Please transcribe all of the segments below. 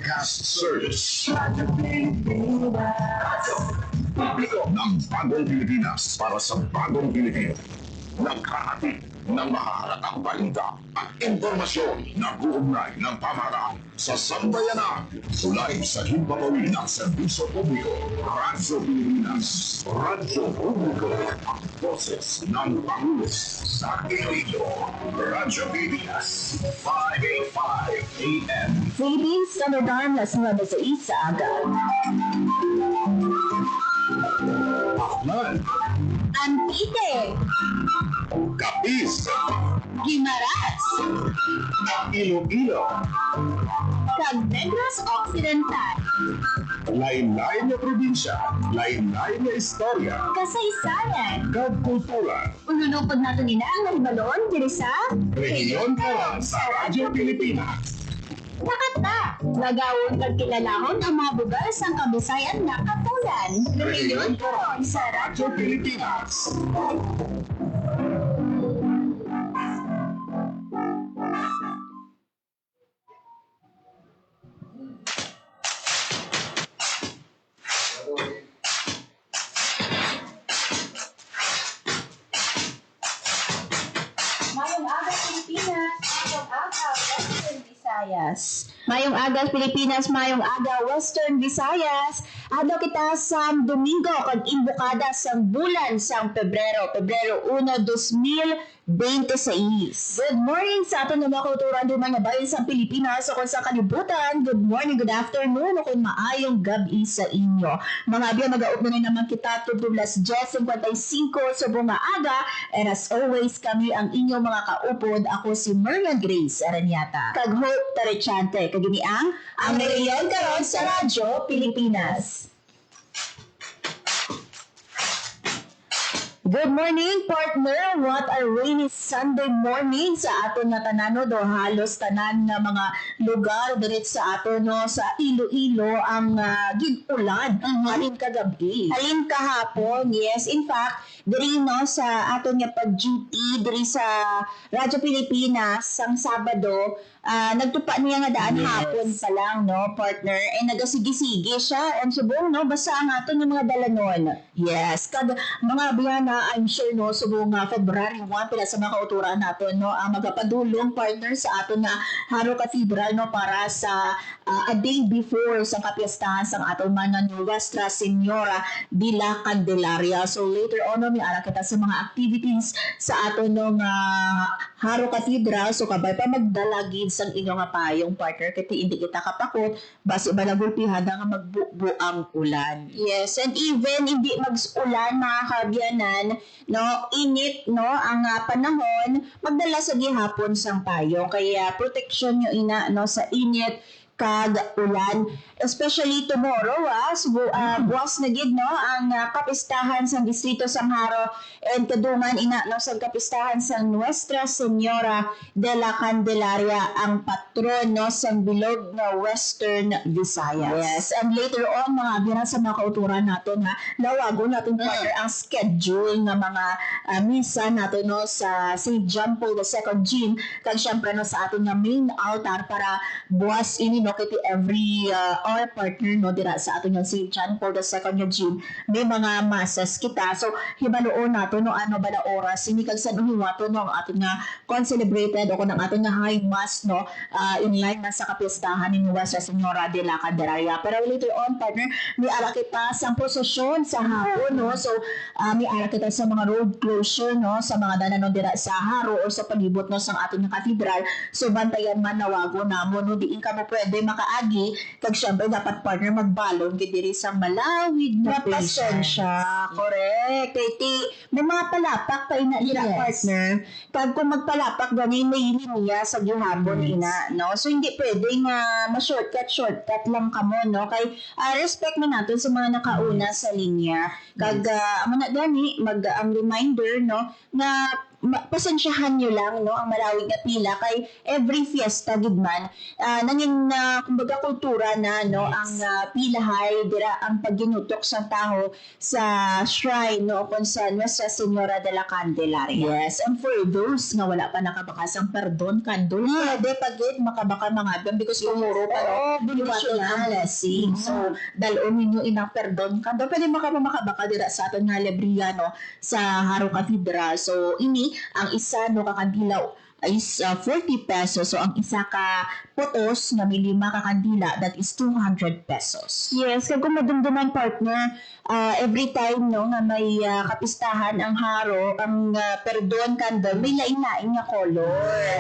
Broadcast Service. Radyo Publiko ng Bagong Pilipinas para sa Bagong Pilipino. Naghahatid ng mahahalatang balita at impormasyon na buugnay ng pamahalaan sa sambayanan. Sulay sa himpapawid ng serbisyo publiko. Radyo Pilipinas. Radyo Publiko. Ang boses ng Pangulo sa Iloilo. Radyo Pilipinas. 585 AM. Philippines Standard Time, las 9 sa aga. Aklan. Antique, Capiz. Guimaras, Iloilo. Negros Occidental, Lain-lain na probinsya. Lain-lain na istorya. Kasaysayan. Kultura. Ululupod nato nila ang balon diri sa Rehiyon Karon sa Radyo Pilipinas. Nakata. Nagawon kag kilalahon ang mga bugal sa Kabisayan na katulan. Rehiyon Karon sa Radyo Pilipinas. Mayong aga Pilipinas, mayong aga Western Visayas. Mayong aga Pilipinas, mayong aga Western Visayas. Ado kita sa Domingo kag imbukada sa bulan sa Pebrero 1, 2026. Good morning sa aton mga kauturan duman nga bayan sa Pilipinas o kung sa kalibutan. Good morning, good afternoon o kung maayong gabi sa inyo. Mga biya mag-aop na naman kita to las 10:55 sa bunga aga. And as always, kami ang inyong mga kaupod. Ako si Marian Grace Aranyata. Kag Hope Tarechante. Kagini ang Rehiyon Karon sa Radyo Pilipinas. Good morning, partner. What a rainy Sunday morning sa aton nga tanan, no? Do halos tanan nga mga lugar diret sa aton, no? Sa Iloilo ang gig-ulan halin kagabi. Halin kahapon, yes. In fact, diri no sa aton nga pag-duty diri sa Radyo Pilipinas sang Sabado, nagtupa niya nga daan hapon pa lang, no, partner, nagasigi-sige siya and subong, no, basta ang aton yung mga dalanon. Yes, kag mga biyana, I'm sure, no, subong February 1 pila sa mga kauturan naton, no, magapadulong partner sa aton nga Haro Cathedral, no, para sa a day before sa kapiyastahan sang aton man Nuestra Señora de la Candelaria. So later on, no, may ara kita sa mga activities sa aton no Haro Cathedral. So kabay pa magdalagid sang inyong payong partner kiti hindi kita kapakot basi balagulpihan nga magbuo ang ulan. Yes, and even hindi mag-ulan mga kabyanan, no, init, no, ang panahon, magdala sa gihapon sang payong. Kaya protection nyo ina, no, sa init kag ulan, especially tomorrow, buwas na gid, no, ang kapistahan sa distrito sang Haro and kadungan ina, no, sa kapistahan sa Nuestra Señora de la Candelaria, ang patron, no, sang bilog na Western Visayas. Yes, and later on mga bira sa mga kauturan naton, ha, lawago natin partner ang schedule ng mga misa natin, no, sa St. John Paul II Gym, kag syempre, no, sa aton nga main altar para buwas ini, no, kiti every our partner, no, dira sa aton nga St. John Paul II nga Gym, may mga masas kita. So hibaluon nato, no, ano ba na oras ini kag sa hiwato, no, ang aton nga concelebrated o kung ang aton nga high mass, no, in line na sa kapistahan ni Nuestra Señora de la Candelaria. Pero later on, partner, may ara kita sa prosesyon sa hapon, no. So may ara kita sa mga road closure, no, sa mga dananon dira sa Haro o sa palibot, no, sa aton nga cathedral. So bantayan man nawago namo, no, diin ka mo pwede makaagi kag syempre dapat partner magbalon gid diri sa malawig na pasensya. Correct. Kay may mga palapak pa ina nila, partner. Kag kung magpalapak gani may linya sa gihapon ina, no. So hindi pwede nga ma-shortcut lang kamo, no. Kay respect man natin sa mga nakauna sa linya. Kag amo na gani ang reminder, no, na pasensyahan nyo lang no ang marawig nga pila kay every fiesta gid man nangin kumbaga kultura na no ang pilahay dira ang pagginutok sa taho sa shrine no kon sa Nuestra Señora de la Candelaria. Yes, and for those nga wala pa nakabakasang perdon kandol, pwede pagit makabaka mga abyan because tumuro pa no, devotional. ang blessing. So, dalon ninyo inang perdon kandol, pwede makabaka dira sa aton nga Lebriya no, sa Haro Cathedral. So, ini ang isa no kakandila is 40 pesos. So, ang isa ka putos na may 5 ka kandila, that is 200 pesos. Yes, kag kung madumduman partner, every time no nga may kapistahan ang haro, ang perdon candle, may lain-lain nga color.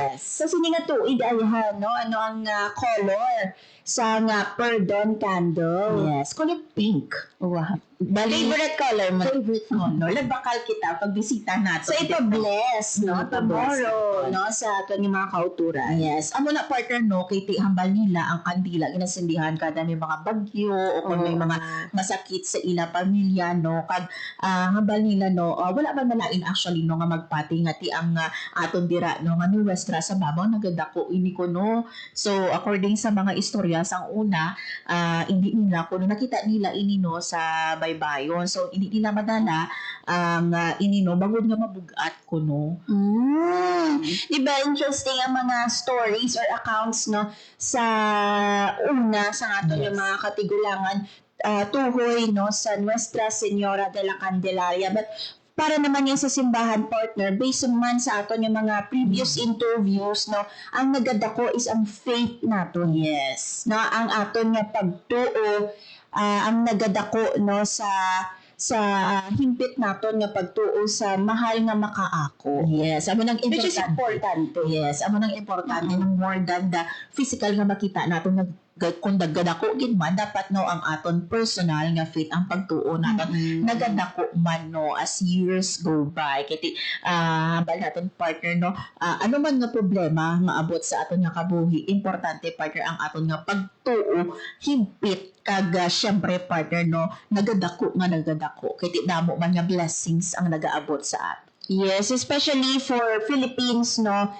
Yes. So sini nga tuig ayahan no, ano ang color sa nga perdon candle. Yes, kulay pink. Wow. Favorite color mo. Favorite color. Lagbakal kita pag bisita nato. So ipa-bless no tomorrow no sa aton nga mga kauturan. Yes. Amo na partner no, kay ti hambal nila ang kandila ginasindihan kada may mga bagyo o kung may mga masakit sa ila pamilya no, kag hambal nila no, wala man malain actually no nga magpati nga ti ang aton dira no nga Nuestra sa babaw nagadako ini ko no. So according sa mga istorya sang una, hindi nila kuno nakita nila ini no sa baybayon. So hindi nila madala ang ini no bagod nga mabugat ko no. Diba interesting ang mga stories or accounts no sa una sa aton yung mga katigulangan tuhoy no sa Nuestra Señora de la Candelaria. But para naman yan sa simbahan partner, based man sa aton yung mga previous interviews no, ang nagadako is ang faith naton. Yes. No, ang aton nga pagtuo ang nagadako no sa himpit naton nga pagtuo sa mahal nga makaako. Yes, amo nang Which is importante. Yes, amo nang importante ng more than the physical nga makita naton kung dagadako gid man dapat no ang aton personal nga faith ang pagtuo naton nagadako man no as years go by kiti hambal naton partner no ano man nga problema maabot sa aton nga kabuhi importante partner ang aton nga pagtuo himpit kag syempre partner no nagadako kiti damo man nga blessings ang nagaabot sa aton. Yes, especially for Philippines no,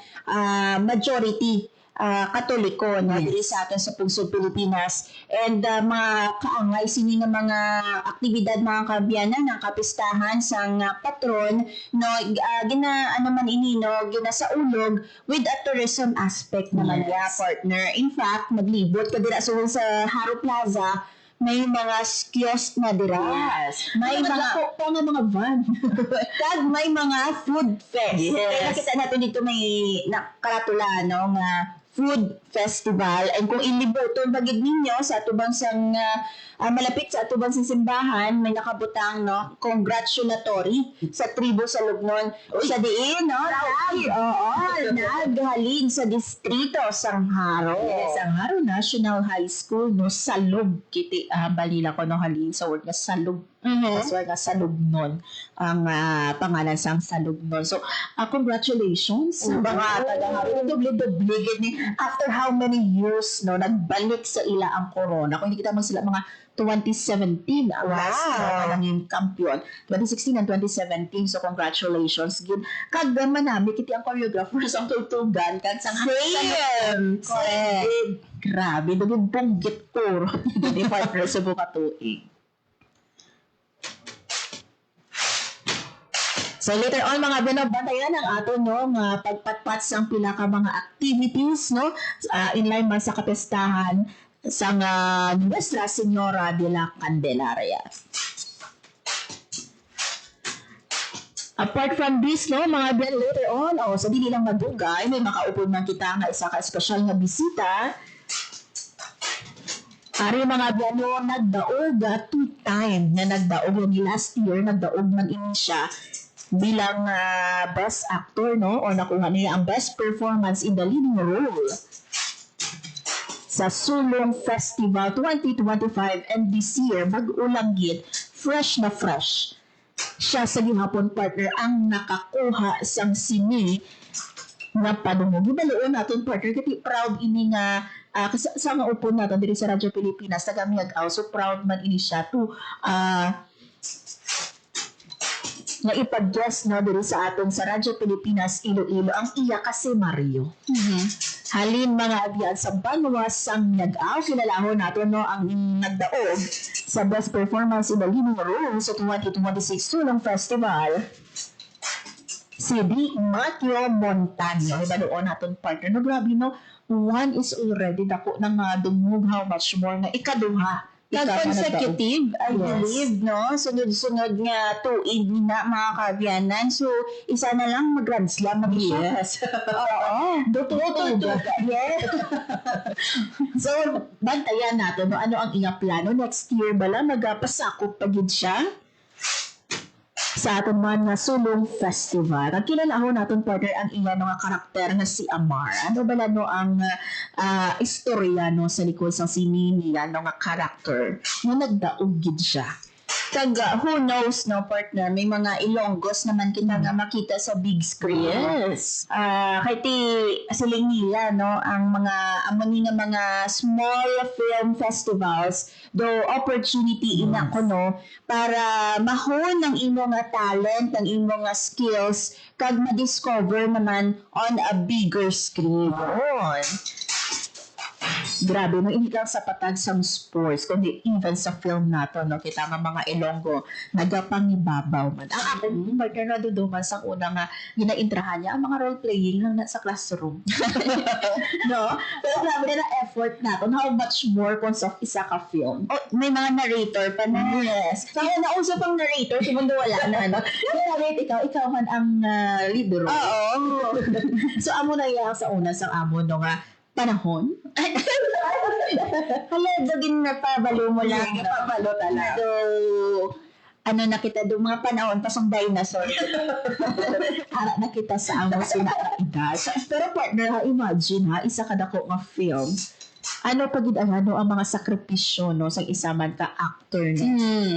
majority Katoliko no, diri sa aton sa pungsod Pilipinas, and mga kaangay sini nga mga aktibidad mga kabyanan ng kapistahan sang patron no gina ano man ini no ginasaulog with a tourism aspect naman ya partner. In fact maglibot ka dira sa Haro Plaza, may mga kiosk na dira. Yes. May mga pa nga mga van. kag may mga food fest. Yes. Kaya nakita natin dito may nakaratula no nga food festival, and kung ilibuton bagid ninyo sa atubang sang malapit sa atubang sang simbahan may nakabutang no congratulatory sa tribo sa Lugnon sa diin no naghalin sa distrito sang Haro. Yes, ang Haro National High School no salog kiti balila ko no halin sa word nga salog. That's why nga Salugnon ang pangalan sang Salugnon. So, congratulations sa mga taga-Haro. Doble-doble ni after how many years no nagbalik sa ila ang corona. Kung hindi kita man sila mga 2017 ang last na yung kampiyon. 2016 and 2017. So, congratulations. Kag manami kiti ang choreographers ang tutugan kag sang Same. correct. Grabe, dugong punggit ko. Di partner sa bukatuig. So later on mga binabantayan ang ato no nga pagpatpat sang pila ka mga activities no in line man sa kapestahan sa Nuestra Señora de la Candelaria. Apart from this no mga ben later on sa dili lang madugay may makaupod man kita nga isa ka espesyal nga bisita. Ari mga biano nagdaog 2 time na nagdaog ni last year nagdaog man ini siya bilang best actor no o nakuha niya ang best performance in the leading role sa Sulong Festival 2025, and this year mag-ulang gid fresh na fresh siya sa gihapon partner ang nakakuha sang sini nga padungog. Gibaloon naton partner kati proud ini nga sa nga upon naton diri sa Radyo Pilipinas taga Miag-aw, so proud man ini siya to nga ipag-guest no diri sa aton sa Radyo Pilipinas Iloilo ang iya kasi Mario. Halin mga abyan sa Banwa sang nag-aw kilalahon nato no ang nagdaog sa Best Performance in the Living Room sa 2026 Sulong Festival. Si Di Matthew Montano. Iba doon naton partner. No, grabe no. One is already dako na nga dumug how much more na ikaduha. Consecutive, I Yes. believe, no? Sunod-sunod nga tuig na mga kabyanan. So, isa na lang mag-Grand Slam mag-siya. Yes. Oo. Dututuga. Yes. So, bantayan natin no, ano ang iya plano. Next year bala, magpasakop pagid siya sa aton man nga Sulong Festival. Ang kilalahon naton partner ang iya nga karakter nga si Amar. Ano bala no ang istorya no sa likod sa sini niya no nga karakter nga nagdaog gid siya. Kag who knows, no, partner, may mga Ilonggos naman kita nga makita sa big screen. Yes. Kay ti siling nila, no, ang mga among nga mga small film festivals do opportunity ina ko no para mahon ang imo nga talent, ang imo nga skills kag ma-discover naman on a bigger screen. Grabe, no, hindi lang sa patag sa sports, kundi even sa film nato, no, kita nga mga Ilonggo, nagapangibabaw man. Ang akong partner na duduman sa una nga, ginaintrahan niya, ang mga role-playing lang na sa classroom. No? Pero grabe na effort nato, how much more kung sa isa ka film. Oh, may mga narrator pa na. Yes. Kaya nausap ang narrator, si Mundo wala na, no? Kaya ikaw man ang libero. Oo. So, amo na yan sa una sa amo, no, nga, panahon. Hala, dagin na pabalo mo lang. Yeah, napabalo talaga. So, ano na kita doon, mga panahon, pasang dinosaur. Ara na kita sa amo edad. Pero partner, ha, imagine ha, isa ka dako nga film. Ano pagid ano ang mga sakripisyo no sa isa man ka actor no.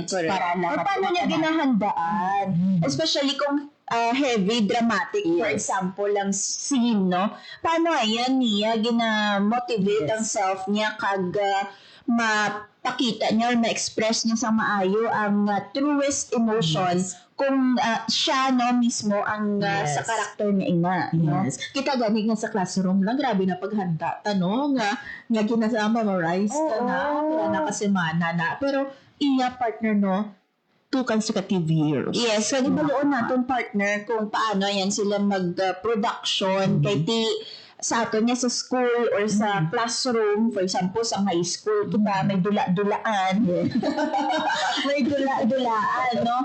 Correct. Para lang Or paano niya ginahandaan? Especially kung heavy, dramatic, for example, lang scene, no? Paano ayan niya gina-motivate ang self niya kag mapakita niya or ma-express niya sa maayo ang truest emotion kung siya no mismo ang sa karakter niya ina, no? Yes. Kita gani nga sa classroom lang, grabe na paghanda tanong nga ginasama memorize ka na, pila na kasemana na. Pero iya partner no, 2 consecutive years. Yes, kaya baloon natin partner kung paano yan sila mag-production kay ti sa ato niya sa school or sa classroom, for example, sa high school, kita may dula-dulaan. May dula-dulaan, no?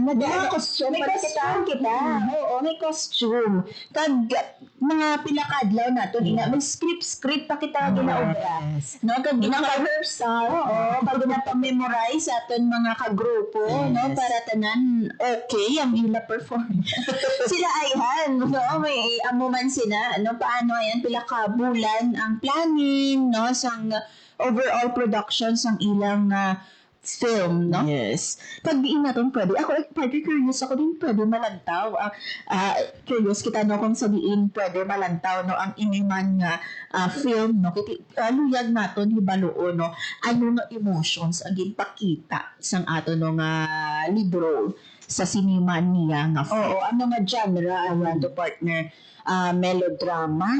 Mga costume may pala costume kita. Oo, may costume. Kag mga pilakadlaw nato, may script pa kita ginaobra. Yes. No, kag Rehearsal. Oo, pag ginapamemorize sa aton mga kagrupo, no, para tanan okay ang ila perform. Sila ayhan, no, may amo man sila, no, paano ayan pila ka bulan ang planning, no, sang overall production sang ilang film, no? Yes. Pag diin natin pwede, ako pwede curious ako din pwede malantaw. Curious kita no kung sa diin pwede malantaw no ang iniman nga film no. Kiti luyag naton hibaloon no. Ano nga emotions ang ginpakita sang ato no nga libro sa sinima niya nga film. Oo, ano nga genre around the partner? Melodrama,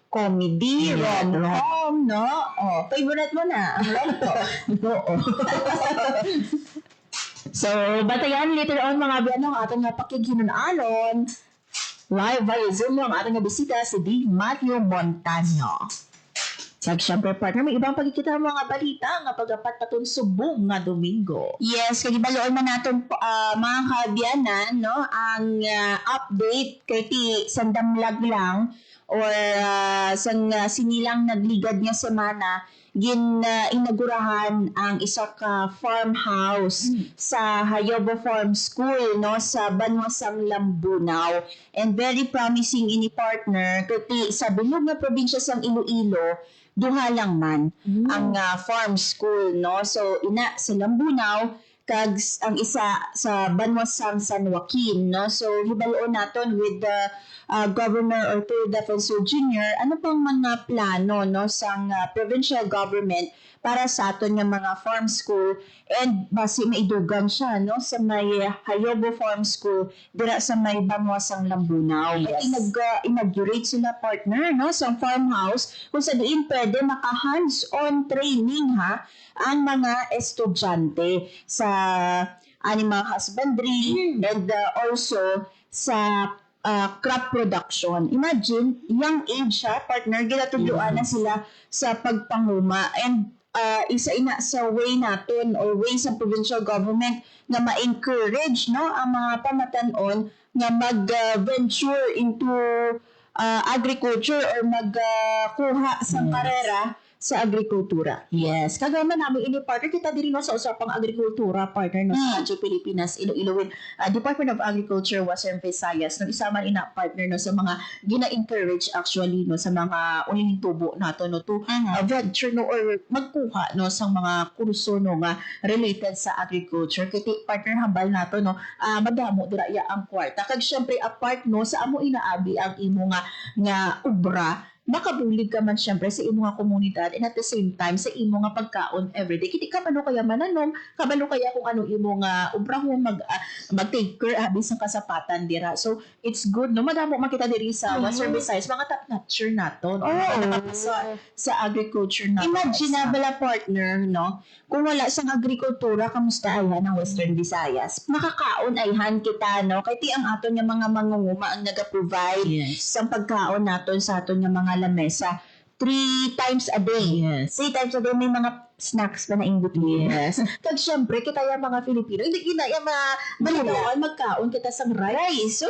comedy, rom-com, no? Oh, favorite mo na, ang rom-com. Oo. So, batayan later on mga biyanong ating nga pakighinunalon. Live via Zoom ang ating nga bisita si D. Matthew Montano. Sag syempre partner, may ibang pagkikita mga balita nga pagapat patong subong nga Domingo. Yes, kaya baloon man natin mga kaabyanan, no, ang update kay ti sandamlag lang or sang sinilang nagligad nga semana inagurahan ang isa ka farmhouse sa Hayobo Farm School no sa Banwasang Lambunaw, and very promising ini partner kay sa bilog nga probinsya sang Iloilo duha lang man ang farm school, no? So ina sa Lambunaw kag ang isa sa Banwasang San Joaquin, no? So hibaloon naton with the Governor Arturo Defensor Jr. ano pang mga plano, no, sang provincial government para sa aton nga mga farm school, and base maidugang siya, no, sa may Hayobo Farm School dira sa may Banwasang Lambunaw. Yes. Inaugurate sila, partner, no, sa farmhouse kung sa diin pwede maka hands-on training ang mga estudyante sa animal husbandry and also sa crop production. Imagine, young age partner, ginatudloan na sila sa pagpanguma, and isa ina sa way natin or way sa provincial government na ma-encourage, no, ang mga pamatanon na mag-venture into agriculture or magkuha sa karera sa agrikultura. Yes, kagama namin ini partner kita diri no sa usapang agrikultura, partner no sa Radyo Pilipinas, Iloilo Department of Agriculture Western Visayas, no isa man ina partner no sa mga gina-encourage actually no sa mga uning tubo nato no to venture no or magkuha no sa mga kurso no nga related sa agriculture. Kiti partner hambal nato no madamo dira ya ang kwarta. Kag syempre apart no sa amo inaabi ang imo nga obra, makabulig ka man syempre sa imo nga komunidad, and at the same time sa imo nga pagkaon everyday. Kiti kabalo kaya mananom, kabalo kaya kung ano imo nga obrahon mag-take care bisang kasapatan dira. So it's good no, madamo makita diri sa Western Visayas mga top notcher nato no. Sa agriculture nato. Imagine bala, partner, no, kung wala sang agrikultura, kamusta ayhan ang Western Visayas? Makakaon ayhan kita, no, kay ti ang aton nga mga mangunguma ang naga-provide sa pagkaon naton sa aton nga mga lamesa 3 times a day. Yes. 3 times a day may mga snacks pa na in between. Yes. Kag syempre kita yung mga Filipino, hindi kita yung balitaon magkaon kita sang rice. So,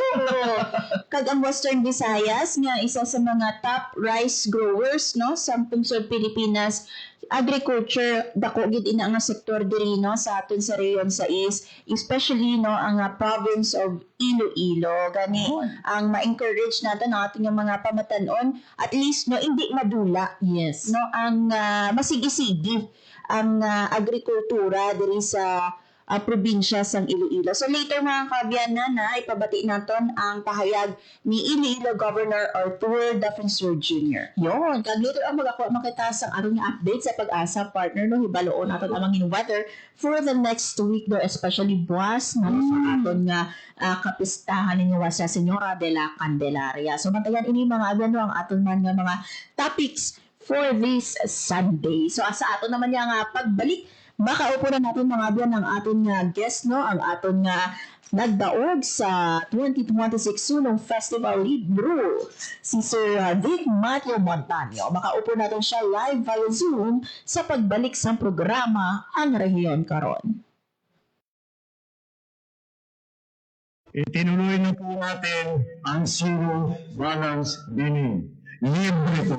kag ang Western Visayas nga isa sa mga top rice growers, no, sa Pungsod Pilipinas, agriculture dako gid ina nga sektor diri, no, sa aton sa rehiyon sa East, especially no ang province of Iloilo. Gani ang ma-encourage natin ang ating mga pamatanon, at least no hindi madula, Yes. no, ang masigisigi ang agrikultura diri sa probinsya sang Iloilo. So later mga kabyan na ipabati naton ang pahayag ni Iloilo Governor Arturo Defensor Jr. Yon, kag later ang magakuha makita sang aron nga update sa pag-asa, partner no, hibaloon naton ang mga weather for the next week no, especially buwas na sa aton nga kapistahan ninyo sa Señora de la Candelaria. So bantayan ini mga abyan no, ang aton man nga mga topics for this Sunday. So sa aton naman nga pagbalik, makaupo na natin mga abyan ang aton nga guest, no, ang aton nga nagdaog sa 2026 Sulong Festival Libro, si Sir Vic Matthew Montaño. Makaupo natin siya live via Zoom sa pagbalik sa programa Ang Rehiyon Karon. Itinuloy na po natin ang Zero Balance Billing. Libre po.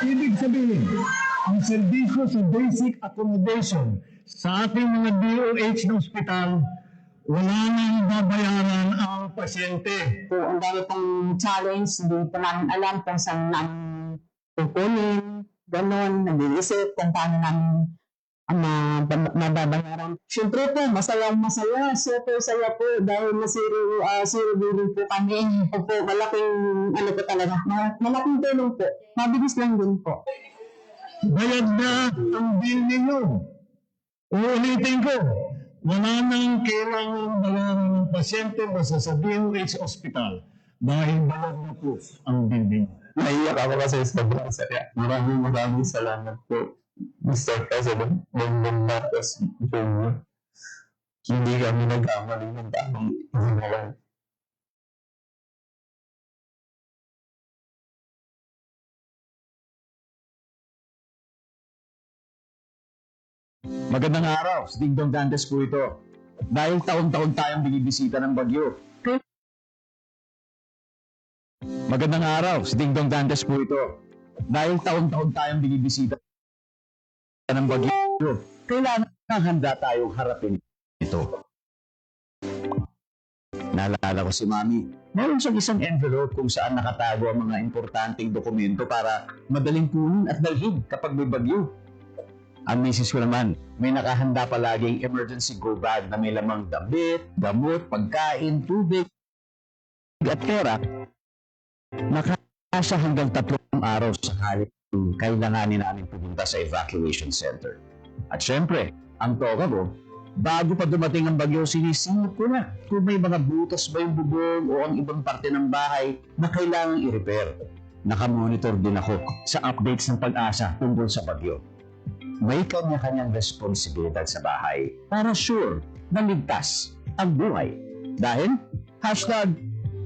Ibig sabihin, ang serbisyo sa basic accommodation sa ating mga DOH na ospital, wala nang babayaran ang pasyente. Po, ang dami pong challenge, hindi pa namin alam kung saan namin kukunin, gano'n, nag-iisip kung paano namin mababayaran. Siyempre po, masaya, super saya po dahil na zero billing po kami. Po, malaking, ano po talaga, malaking tulong po. Mabilis lang din po. Bayad na ang bill ninyo. Uulitin ko, wala nang kailangan bayaran ng pasyente basta sa DOH Hospital dahil bayad na po ang bill ninyo. Naiyak ako kasi sobrang saya. Maraming salamat po, Mr. President Bongbong Marcos Jr. Hindi kami nagkamali ng tamang ginawa. Magandang araw, si Ding Dong Dantes po ito. Dahil taon-taon tayong binibisita ng bagyo. Magandang araw, si Ding Dong Dantes po ito. Dahil taon-taon tayong binibisita ng bagyo. Kailangan handa tayong harapin ito. Naalala ko si Mami, meron siyang isang envelope kung saan nakatago ang mga importanteng dokumento para madaling kunin at dalhin kapag may bagyo. Ang misis ko naman, may nakahanda palaging emergency go bag na may lamang damit, gamot, pagkain, tubig, at pera. Nakasya hanggang 3 araw sakali kailanganin namin pumunta sa evacuation center. At syempre, ang toka ko, bago pa dumating ang bagyo, sinisilip ko na kung may mga butas ba yung bubong o ang ibang parte ng bahay na kailangang i-repair. Nakamonitor din ako sa updates ng pag-asa tungkol sa bagyo. May kanya-kanyang responsibilidad sa bahay para sure na ligtas ang buhay. Dahil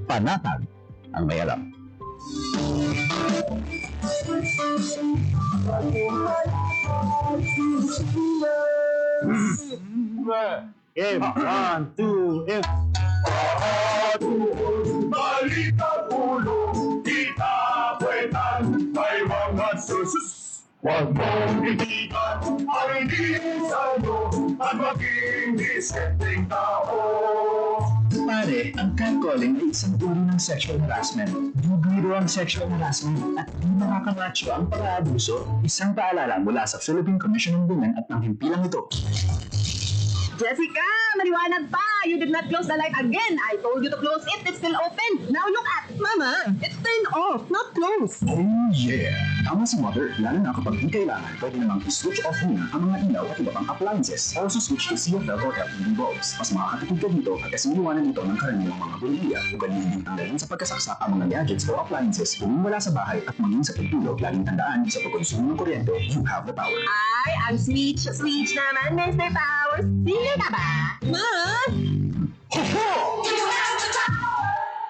#panatag ang may alam. One, two, Balita ulo, itapetan, may mga susus. Huwag mong itikan ang hindi sa'yo at maging discreting tao. Pare, ang catcalling ay isang uri ng sexual harassment. Bibiro ang sexual harassment at di nakakamacho ang pag-aabuso. Isang paalala mula sa Philippine Commission on Women at ng himpilang ito. Jessica, maliwanag pa! You did not close the light again! I told you to close it, it's still open! Now look at! Mama, it's turned off, not closed! Oh yeah! Tama si Mother, lalo na kapag di kailangan, pwede namang i-switch off muna ang mga ilaw at iba pang appliances. Also switch to CFL or LED bulbs. Mas makakatipid ka dito at kasi iniwanan dito ng karaniwang mga buliya o ganyan din tanggalin sa pagkasaksak ang mga gadgets o appliances kung wala sa bahay at maging sa pagtulog. Laging tandaan, sa pagkonsumo ng kuryente, you have the power. Ay, ang switch naman, Mr. Powers! Sino ka ba? Ma?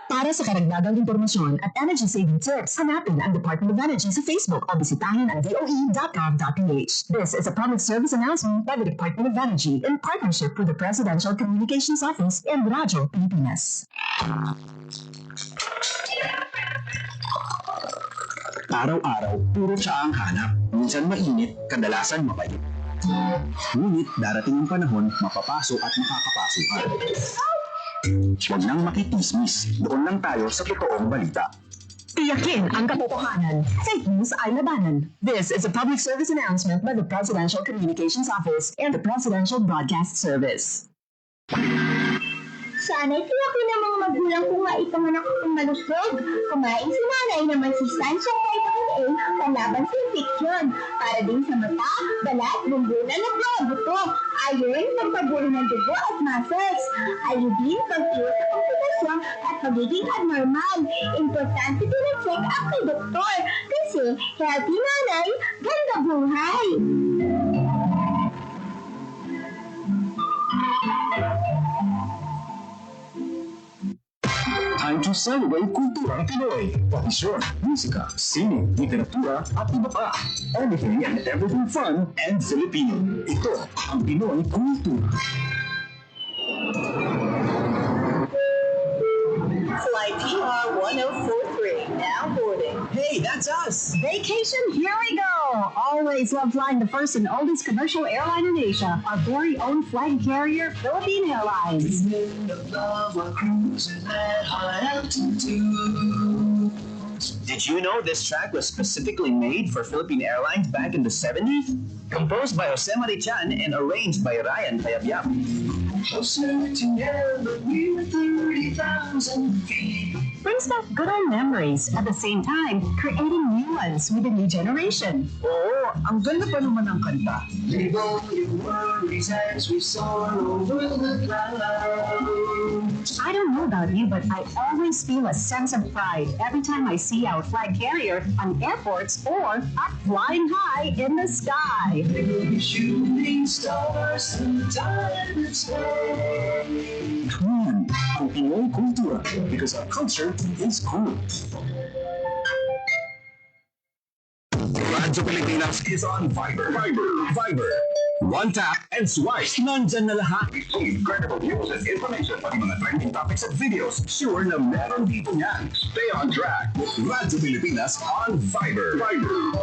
Para sa karagdagang impormasyon at energy-saving tips, hanapin ang Department of Energy sa Facebook o bisitahin ang doe.gov.ph. This is a public service announcement by the Department of Energy in partnership with the Presidential Communications Office and Radyo Pilipinas. Araw-araw, puro siya ang hanap. Minsan mainit, kadalasan mapait. Ngunit darating ang panahon, mapapaso at makakapaso ka. Huwag nang makikismis. Doon lang tayo sa totoong balita. Tiyakin ang katotohanan. Fake news ay labanan. This is a public service announcement by the Presidential Communications Office and the Presidential Broadcast Service. Sana'y tiyakin ng mga magulang kung maipanganak kung malusog. Kumain si nanay ng masustansyang vitamin A palaban sa infeksyon. Para din sa mata, balat, bumbunan ng mga buto. Iron, pagpabuli ng dugo at muscles. Iodine, pag-iwas sa komplikasyon at pagiging abnormal. Importante din ang check-up kay doktor. Kasi healthy nanay, ganda buhay. Time to celebrate kulturang Pinoy. Tradisyon, musika, sining, literatura, at iba pa. Anything and everything fun and Filipino. Ito ang Pinoy Kultura. Flight PR 1043, now boarding. Hey, that's us! Vacation, here we go! Always love flying the first and oldest commercial airline in Asia, our very own flag carrier, Philippine Airlines. Did you know this track was specifically made for Philippine Airlines back in the 70s? Composed by Jose Marichan and arranged by Ryan Tayabyab. Brings back good old memories, at the same time, creating new ones with a new generation. Oo, ang ganda pa naman ng kanta. I don't know about you, but I always feel a sense of pride every time I see our flag carrier on airports or up flying high in the sky. Ang Pinoy Kultura, because our culture is cool. Radyo Pilipinas is on Viber. Viber. One tap and swipe. Nandyan na lahat. Incredible news and information, pati mga trending topics at videos. Sure na meron dito yan. Stay on track with Radyo Pilipinas on Viber.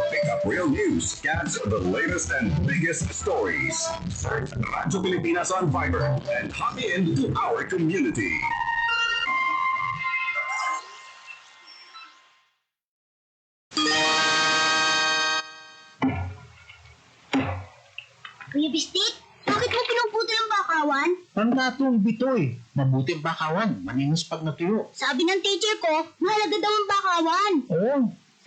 Pick up real news, catch the latest and biggest stories. Search Radyo Pilipinas on Viber and hop in to our community. Kuya Bistik, bakit mo pinuputol ang bakawan? Pandatong bitoy. Mabuti ang bakawan. Maninis pag natuyo. Sabi ng teacher ko, mahalaga daw ang bakawan. Oo.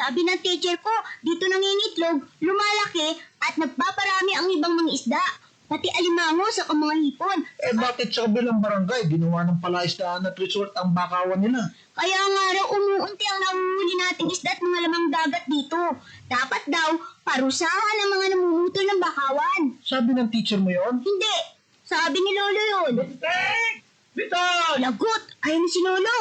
Sabi ng teacher ko, dito nangingitlog, lumalaki, at nagpaparami ang ibang mga isda. Pati alimango sa mga hipon. Bakit sa kabilang barangay ginawa ng palaisdaan at resort ang bakawan nila? Kaya nga raw umuunti ang nahuhuli nating isda at mga lamang dagat dito. Dapat daw, parusahan ang mga namumutol ng bakawan. Sabi ng teacher mo yon? Hindi. Sabi ni Lolo yun. Bitoy! Lagot! Ayaw ni si Lolo.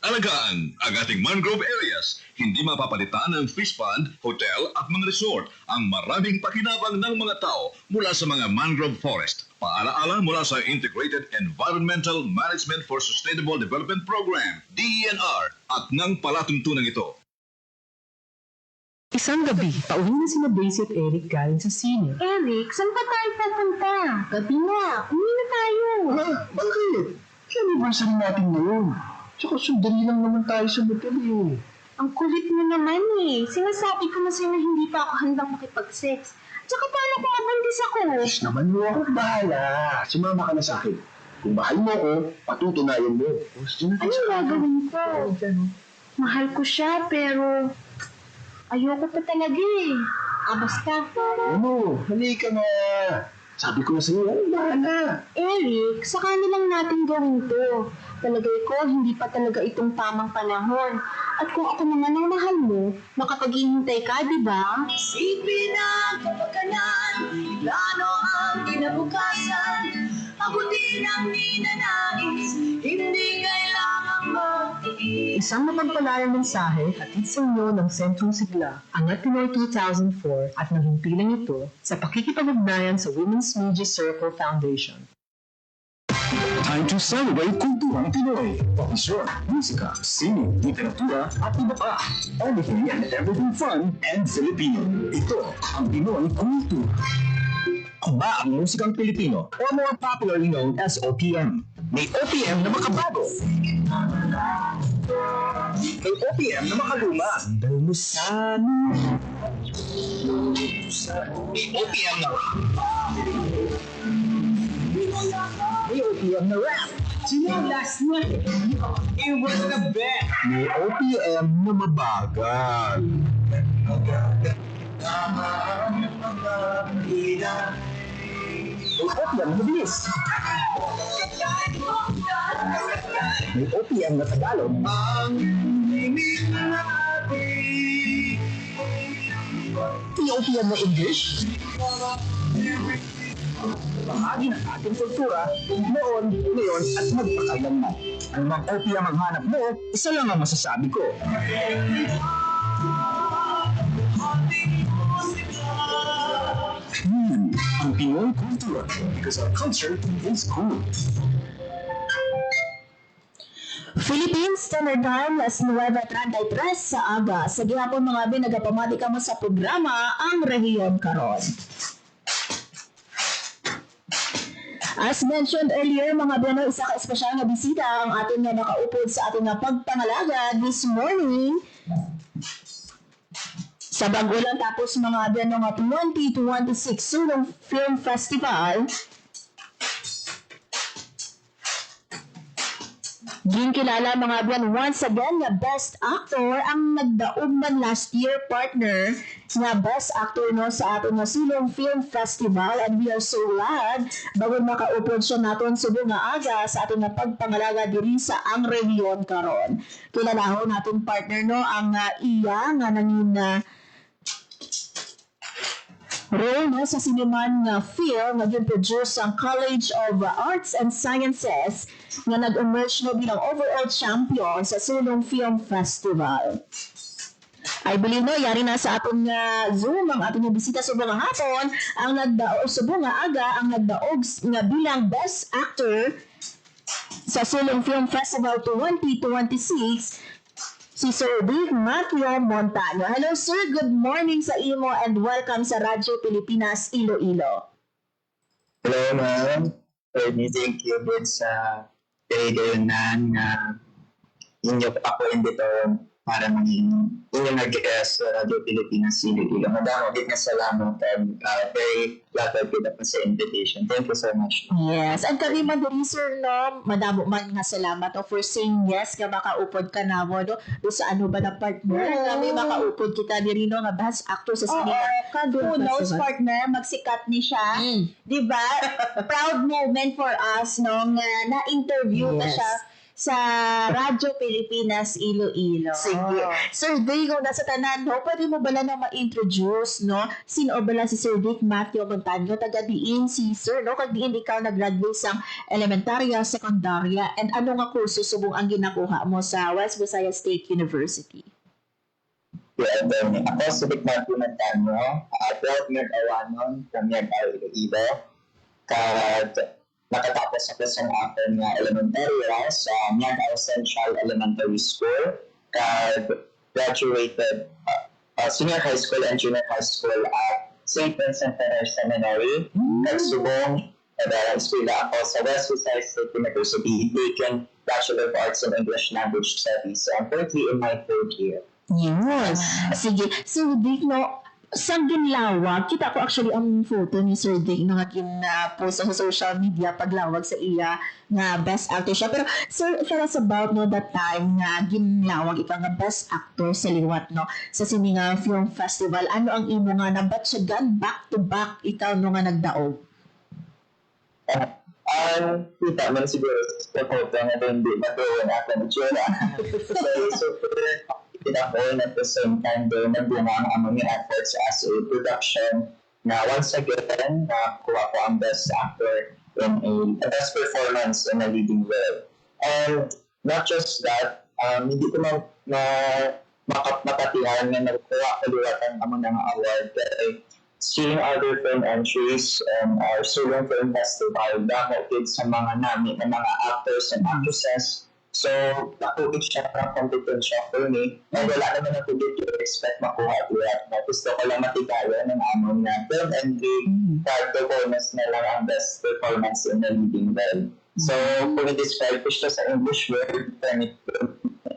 Alagaan ang ating mangrove areas. Hindi mapapalitan ng fish pond, hotel at mga resort ang maraming pakinabang ng mga tao mula sa mga mangrove forest. Paalaala mula sa Integrated Environmental Management for Sustainable Development Program, DENR, at ng palatuntunan ito. Isang gabi, pauwi na sina Daisy at Eric galing sa senior. Eric, saan ba tayo pupunta? Gabi na. Uwi na tayo. Bakit? Anniversary natin ngayon. Tsaka sundali lang naman tayo sa motel eh. Ang kulit mo naman eh. Sinasabi ko na sa'yo na hindi pa ako handang makipag-sex. Tsaka paano kung mabuntis ako? Yes naman mo ako bahala. Sumama ka na sa akin. Kung mahal mo ako, patutunayan mo. Anong gagawin ko? Mahal ko siya pero ayoko pa talaga eh. Basta. Ano? Halika na. Sabi ko na sa'yo, bahala. Eric, sa kanilang natin gawin to. Talagay ko, hindi pa talaga itong tamang panahon. At kung ako naman ang mahal mo, makapaghihintay ka, di ba? Isipin ang kapakanan, plano ang kinabukasan, abutin ang ninanais, hindi kailangan magtiis. Isang mapagpalayang mensahe hatid sa inyo ng Sentrong Sigla, Angat Pinoy 2004 at naging pilang ito sa pakikipag-ugnayan sa Women's Media Circle Foundation. Time to celebrate kulturang Pinoy. Pagkisyon, musika, sining, literatura, at iba pa. Everything and everything fun and Filipino. Ito ang Pinoy Kultura. Aba ang musikang Pilipino, or more popularly known as OPM. May OPM na makabago. May OPM na makaluma. May OPM na rock. May OPM na rap. Last night, it was the best. May OPM na mabagal. May OPM na bilis. May OPM na Tagalog. May OPM na English. Bahagi ng ating kultura, noon, ngayon, at magpakailanman. Ang mga OPM ang hanap mo, isa lang ang masasabi ko. Ang Pinoy Kultura, because our culture is cool. Philippines Standard Time, alas 9:33 sa aga. Sa gihapon mga binagapamati ka mo sa programa ang Rehiyon Karon. As mentioned earlier, mga beno, isa ka espesyal na bisita ang ating nga nakaupod sa ating nga pagpangalaga this morning. Sa Bagulan tapos mga beno nga 2026 Sulong Film Festival. Ginkilala mga biyan once again nga Best Actor ang nagdaog man last year partner nga Best Actor no sa aton nga Silong Film Festival, and we are so glad bago makaupod siya naton subo nga aga sa aton nga pagpangalaga diri sa ang rehiyon karon. Kilalahon naton partner no ang iya nga nangin role no sa sineman nga film nga gin-produce ang College of Arts and Sciences nga nag-emerge no bilang overall champion sa Sulong Film Festival. I believe no, yari na sa aton nga Zoom ang aton nga bisita sa mga hapon ang nagdaog sa bunga aga ang nagdaog nga bilang Best Actor sa Sulong Film Festival 2026 si Sir Big Matthew Montano. Hello sir, good morning sa imo and welcome sa Radyo Pilipinas Iloilo. Hello, ma'am. Thank you din sa radio na inyo ako imbitaw para maging inyong nag-guest sa Radio Pilipinas Iloilo. Madamo din nga salamat and very flattered kita po sa invitation. Thank you so much. Yes, and kami man diri sir no, madamo man nga salamat for saying yes nga makaupod ka namo no. Do sa ano ba na partner? Kami makaupod kita diri no nga best actor sa Oo, sine. who knows partner, magsikat ni siya. Di ba? Proud moment for us no nga na-interview ka Yes. siya sa Radyo Pilipinas Iloilo. Sige. Sir Dick, kung nasa tanan, no, pwede mo bala na ma-introduce, no? Sino bala si Sir Dick Matthew Montaño, taga diin si Sir, no? Kag diin ikaw nag-graduate sa elementarya, sekundarya, and ano nga kurso subong ang ginakuha mo sa West Visayas State University? Yeah, then ako si Dick Matthew Montaño, 12 years awanon from Yagao, Iloilo. Kag nakatapos ako sa aking elementarya sa Yagao Central Elementary School. Kag graduated senior high school and junior high school at St. Vincent Ferrer Seminary. Kag subong eskwela ako sa West Visayas State University, taking Bachelor of Arts in English Language Studies. So I'm currently in my 3rd year. Yes. Sige. Sir Dick, no, sa ginlawag, kita ko actually ang photo ni Sir Dick na post sa social media paglawag sa iya nga best actor siya. Pero sir, tell us about no that time nga ginlawag ikaw nga best actor sa liwat no sa Sininga Film Festival. Ano ang imo nga nabatsyagan back to back ikaw no nga nagdaog? Kita man siguro sa photo nga hindi matuwa na ako ng tsura. So, super kita ko at the same time doon nagbunga ang aming efforts as a production na once again nakuha ko ang best actor in a best performance in a leading role. And not just that, hindi ko makatihan na nagkuha ko liwat ang aming mga award kay seeing other film entries and our Sulong Film Festival dahil sa mga namin ng mga actors and actresses. So, nakugit siya ng kompetensya for me. And wala naman ako dito expect makuha at lahat. Gusto ko lang matigaya ng amon na film entry at the bonus na lang ang best performance in the leading role. So, kung i-describe ko siya sa English word, then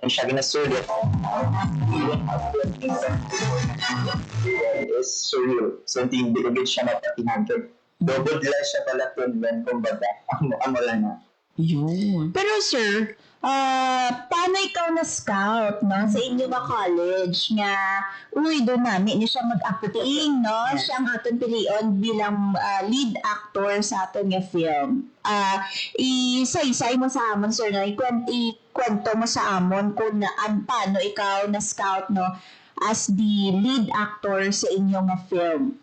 siya ginasulit. Is surreal. So, hindi binigit siya mapatihan. Double lang siya pala tundan, kumbaga. Amo lang na. Yun. Pero sir, paano ikaw na-scout no, sa inyo ba college nga, doon namin niya siya mag-acting, no? Siya ang aton pilion bilang lead actor sa aton nga film. Isa-isay mo sa amon, sir, no? Ikwento mo sa amon kung paano ikaw na-scout, no, as the lead actor sa inyong nga film.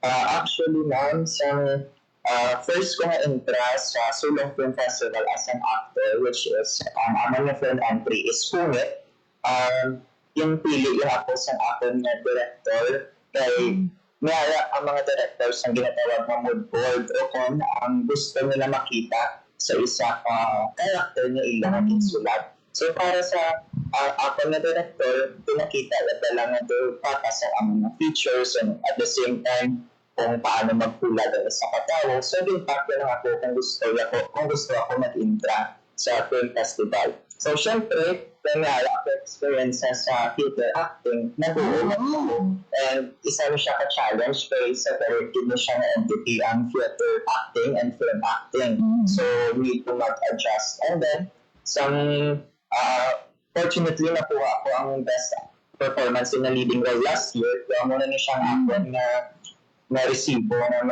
Actually, ma'am, first ko na interest sa Sulong Film Festival as an actor, which is ang aming film entry is Pungit. Yung pili yun ako sa akin na director kay mayaya ang mga directors ang ginatawag na mood board o kung ang gusto nila makita sa isa character na ilang insulat. So para sa ako na director, pinakita na lang na para sa mga features and at the same time kung paano magpula sa katawa. So, din parte lang ako kung gusto ako mag-intra sa film festival. So, syempre, kaya ako experience sa theater acting na doon. And isa mo siya ka-challenge kaya sa very kid mo siya na entity ang theater acting and film acting. So, we need to mag-adjust. And then, fortunately, nakuha ko ang best performance in a leading role last year. Kaya muna niya siyang actor na resibo na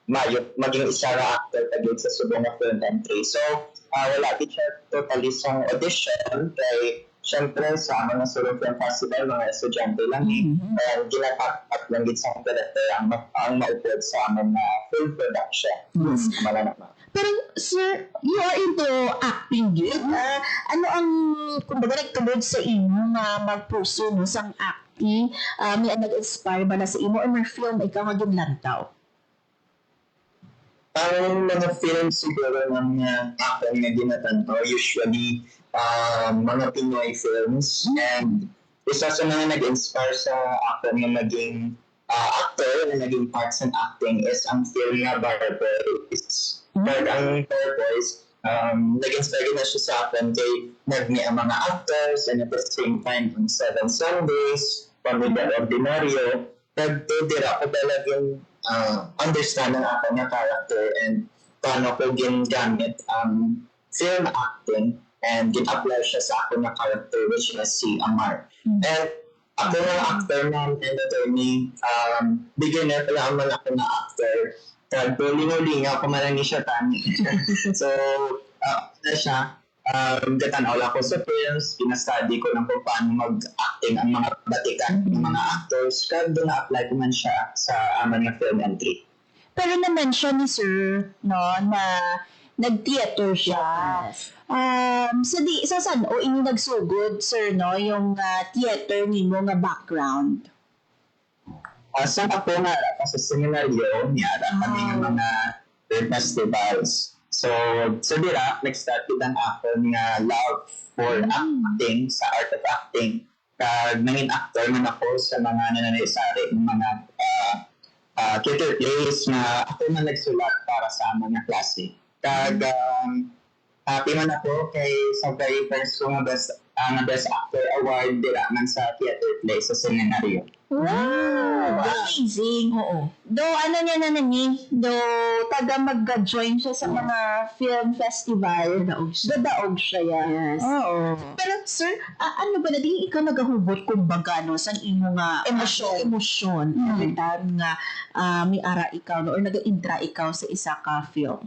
maging isa na actor tagid sa subong na film entry. So, wala din siya totally sa audition kay syempre sa mga Sulong Film Festival, mga estudyante lang and ginatak lang din sa director ang maupod sa mga film production. Malanama. Pero sir, you are into acting gig. Ano ang, kumbaga, nagtulod sa imo na magpuso no, sang acting? May nag-inspire ba na sa imo or may film ikaw nga ginlantaw? Ang mga film siguro ng acting na ginatanto, usually mga Pinoy films. And isa sa mga nag-inspire sa acting na maging actor na naging parts in acting is ang film na Barboys. But ang Barboys, nag-inspire na siya sa akin kay nag-meet ang mga actors and at the same time on Seven Sundays, Pamilya Ordinaryo, nagtutira ko talagang understand ang ako na character and paano ko ginagamit ang film acting and gin-apply siya sa ako na character which is si Amar. And ako na actor na and attorney, beginner pala naman ako na actor. Lingaw-lingaw, kumalangin siya tani. So, na siya, gatanaw ako sa films, pinastudy ko lang kung paano mag-acting ang mga batikan ng mga actors, kaya doon na-apply ko man siya sa amang na film entry. Pero na-mention ni Sir, no, na nag-theater siya. Sa saan o ini nagsugod, Sir, no, yung theater nimo nga background? Sa ako nga, sa seminaryo, niyara kami ng mga film festivals. So, sa dira, nag-start lang ako nga love for acting, sa art of acting. Nanging actor man ako sa mga nananaysari ng mga theater plays na ako man nagsulat para sa mga klase. Happy man ako kay sa very first ko nga best actor award dira man sa theater play sa seminaryo. Wow! Amazing! Oo. Do taga mag-join siya sa mga film festival. Dadaog siya yan. Yes. Oo. Pero sir, ano ba na di ikaw nagahubot kumbaga no sa imo nga emosyon every time nga may ara ikaw no, or nag-intra ikaw sa isa ka film?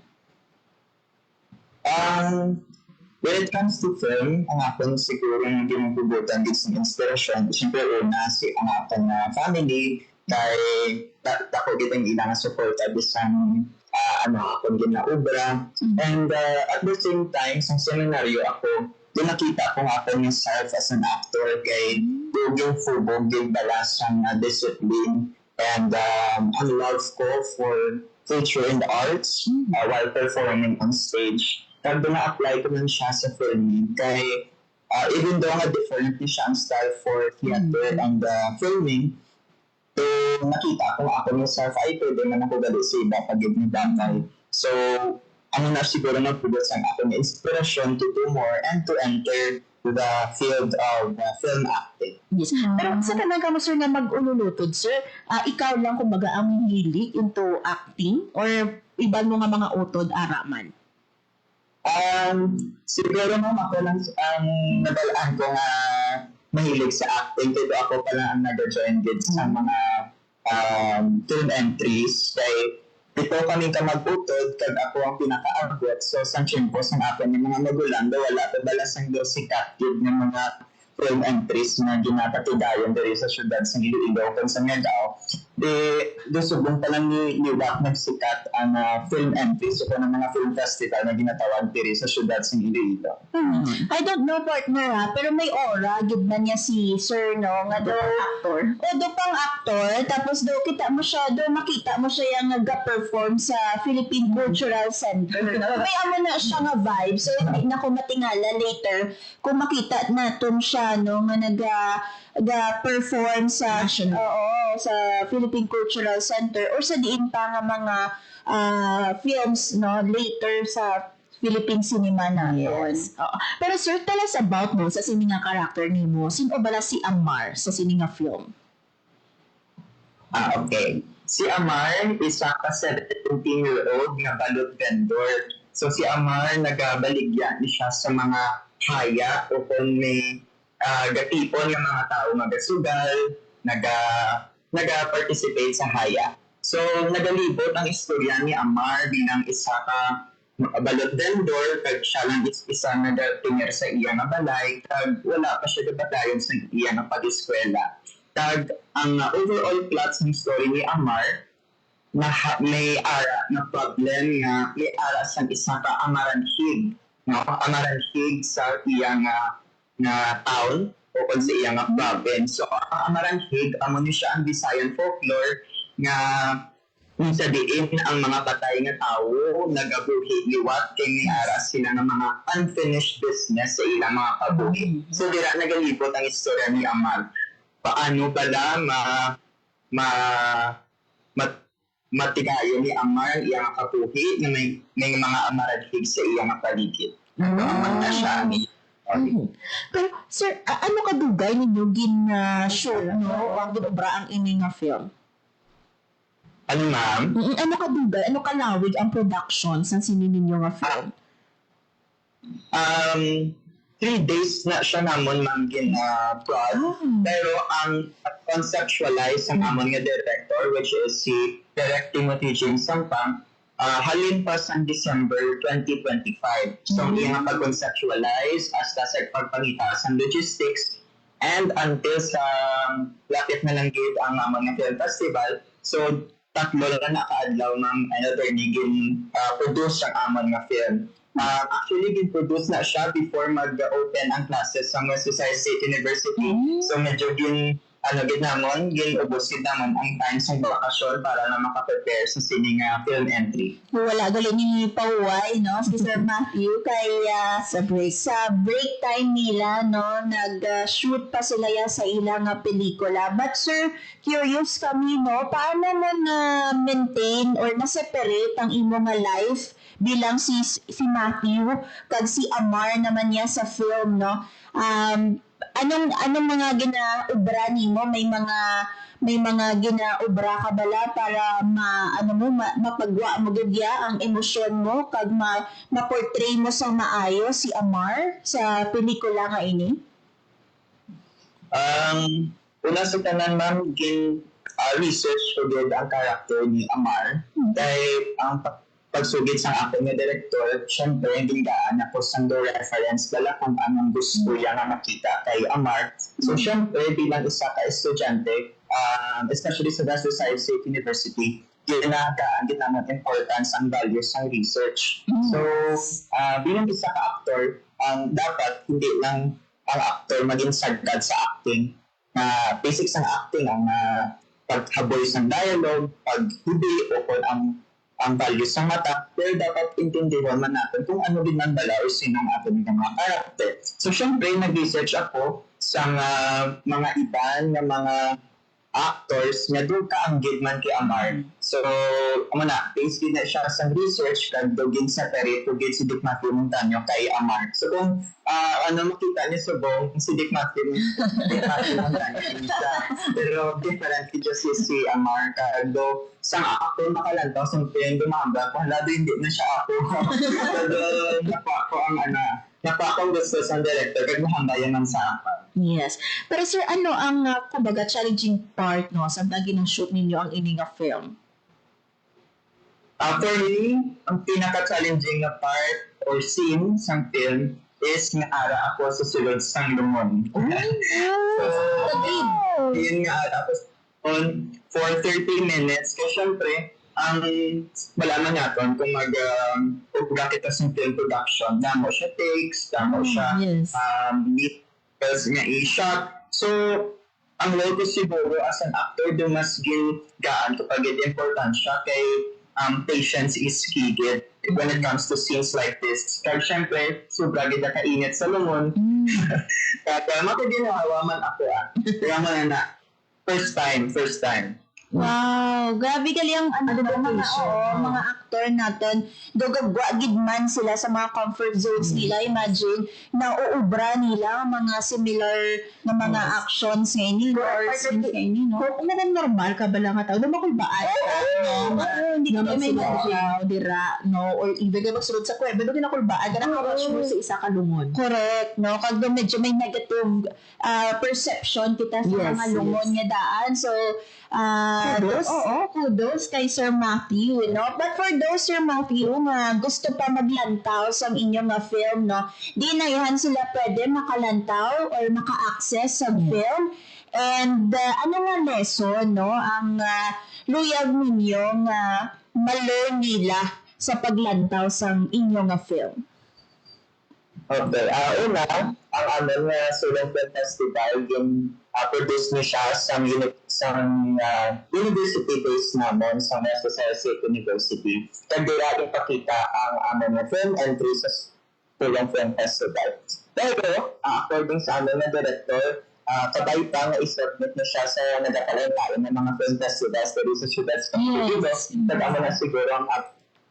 When it comes to film, ang akong siguro yung ginugubutan din sa inspiration, siyempre una si ang akong family, kay ako kitang ilang support at isang akong ginaubra. And at the same time, sa seminaryo ako, doon nakita ko ako myself as an actor kay yung fubog, yung balas ang discipline and ang love ko for culture and arts while performing on stage. Kaya na-apply ko lang siya sa filming. Kaya even though nga different siya ang style for theater and filming, nakita ko ako myself, ay pwede man ako gali sa iba pag yung batay. So, ano na siguro nagpugod sa ako na inspiration to do more and to enter the field of film acting. Yes. Pero sa tanang ka mo sir nga mag-ululutod sir, ikaw lang kumbaga ang hilig into acting or ibang mga utod araman? Siguro ma'am, ako lang ang nadalaan ko nga mahilig sa acting. Pero ako pala ang nag-join din sa mga film entries. Kaya ito kami ka mag-utod, kag ako ang pinaka-abot. So, sa tiyempo sa akin, yung mga magulang, wala pa balasang daw si Captive ng mga film entries na ginapatigayan dali sa syudad sa Iloilo kung sa Miagao. Subong pa lang ni Wak nagsikat ang film entries o ng mga film festival na ginatawag diri sa syudad sa Iloilo. I don't know partner pero may aura gid man niya si Sir no nga do actor. O do pang actor tapos do makita mo siya yung nag-perform sa Philippine Cultural Center. May amo na siya nga vibe so hindi na ko matingala later kung makita naton siya no nga nag-perform sa sa Philippine Cultural Center or sa diin pa nga mga films no later sa Philippine cinema naton. Yes. Pero sir, tell us about no sa sini nga character nimo. Sino bala si Amar sa sini nga film? Okay. Si Amar, isa ka 17-year-old na balot vendor. So si Amar, nagabaligyan siya sa mga haya o kung may gatipon ng mga tao magasugal, naga-participate sa haya. So, nagalibot ang istorya ni Amar bilang isa ka balot vendor, kag siya lang isa nagatinir sa iya nga balay, kag wala pa siya gabatayon sa iya nga pag-eskwela. Kag ang overall plot ng story ni Amar, na may ara na problem nga may ara sa isa ka amaranhig. No? Amaranhig sa iya nga town o kung sa iya nga province. So, ang amaranhig, amo ni siya ang Visayan folklore nga kung sabihin ang mga patay nga tao nagabuhi liwat kay may aras sila ng mga unfinished business sa ilang mga kabuhi. So, dira nagalipot ang istorya ni Amar. Paano pala matigayon ni Amar ang iyang kapuhi na may mga amaradhig sa iyang paligid. Amar na siya ang Pero sir, ano kadugay ninyo gin-shoot no o ang ginobra ang ini nga film? Ano ma'am? Ano kadugay, ano kalawig ang production sa sini ninyo nga film? 3 days na siya namon ma'am gin-prod. Pero ang conceptualize ang amon nga director, which is si Direct Timothy James Sampang, halin pa sa December 2025. So, yung pag-conceptualize hasta sa pagpangita sa logistics and until sa lapit na lang gid ang amon nga film festival. So, 3 na nakaadlaw ng another gin produce ang amon nga film. Actually, gin-produce na siya before mag-open ang classes sa Massachusetts State University. So, medyo gin-ubos namon ang time sa bakasyon para na makaprepare sa sining film entry. Wala gali ni Pauway, no? Si Sir Matthew, kay sa break time nila, no? Nag-shoot pa sila yan sa ilang pelikula. But sir, curious kami, no? Paano mo na-maintain or na-separate ang imo nga life bilang si Matthew kag si Amar naman niya sa film, no? Anong mga ginaubra nimo? May mga ginaubra ka bala para mapagwa mo gudya ang emosyon mo kag ma-portray mo sa maayo si Amar sa pelikula nga ini? Una sa tanan ma'am, research ko gud ang character ni Amar. Dahil ang pagsugid sa ako nga director, syempre hindi gaan ako sa reference dala kung anong gusto niya nga makita kay Amar. So syempre bilang isa ka estudyante, especially sa Massachusetts State University, ginagaan din naman importance ang values ng research. So bilang isa ka actor, dapat hindi lang ang actor maging sagad sa acting. Basics ng acting ang paghaboy sa dialogue, paghubi o kung ang values sa mata, pero dapat intindihan man natin kung ano din ang bala o sinong ating mga karakter. So, syempre, nag-research ako sa mga iban na mga actors na doon kaanggid man kay Amar. So, basically na siya sa research kag dogin sa peri tugid si Dick Matthew Montaño kay Amar. So, kung makita niyo sa bong si Dick Matthew Montaño siya, pero differently just si Amar kag do sa ako makalantaw sa film dumamba kung lado hindi na siya ako. Pero napako gusto sa director kag mahambayan man sa akin. Yes. Pero sir, ano ang kumbaga challenging part no sa ginang-shoot ninyo ang ini nga film? For me, ang pinaka-challenging na part or scene sa film is nga ara ako sa sulod sang lumon. Yun nga, tapos for 30 minutes, kasi syempre, ang malaman natin kung mag-uga kita sa film production, damo siya takes, damo siya nga i-shot. So, ang role ko siguro as an actor, doon mas gaan kapag important siya kay patience is key when it comes to scenes like this. Kaya syempre, sobra gid kainit sa lumon. Kaya makaginawa man ako kaya man na first time. Wow, grabe gali ang mga actor natin. Dugagwa gid man sila sa mga comfort zones nila. Imagine na uubra nila mga similar na mga actions ngayon or scenes ngayon, no? Kung normal ka ba lang tao, makulbaan ka, no? Hindi ka may dira, no? Or even ka magsulod sa kwebe, doon kinakulbaan ka, nakawash mo sa isa ka lumon. Correct, no? Kag medyo may negative perception kita sa mga lumon nga daan. So, kudos kay Sir Matthew, no? But for those, Sir Matthew, nga gusto pa maglantaw sa inyong film, no? Di na yan sila pwede makalantaw or maka-access sa film. And ano nga lesson, no? Ang luyag ninyo nga ma-learn nila sa paglantaw sa inyong film. Okay. Una, ang amin na Sulang Film Festival, yung produce niya siya sa university-based naman sa Massachusetts State University. Kagdira yung pakita ang amin na film entry sa Sulang Film Festival. Pero, according sa amin na director, kabay pa nga isubmit na siya sa nagkakalain ng mga film festivals dito sa syudad sa Pilipinas. Tagama na siguro ang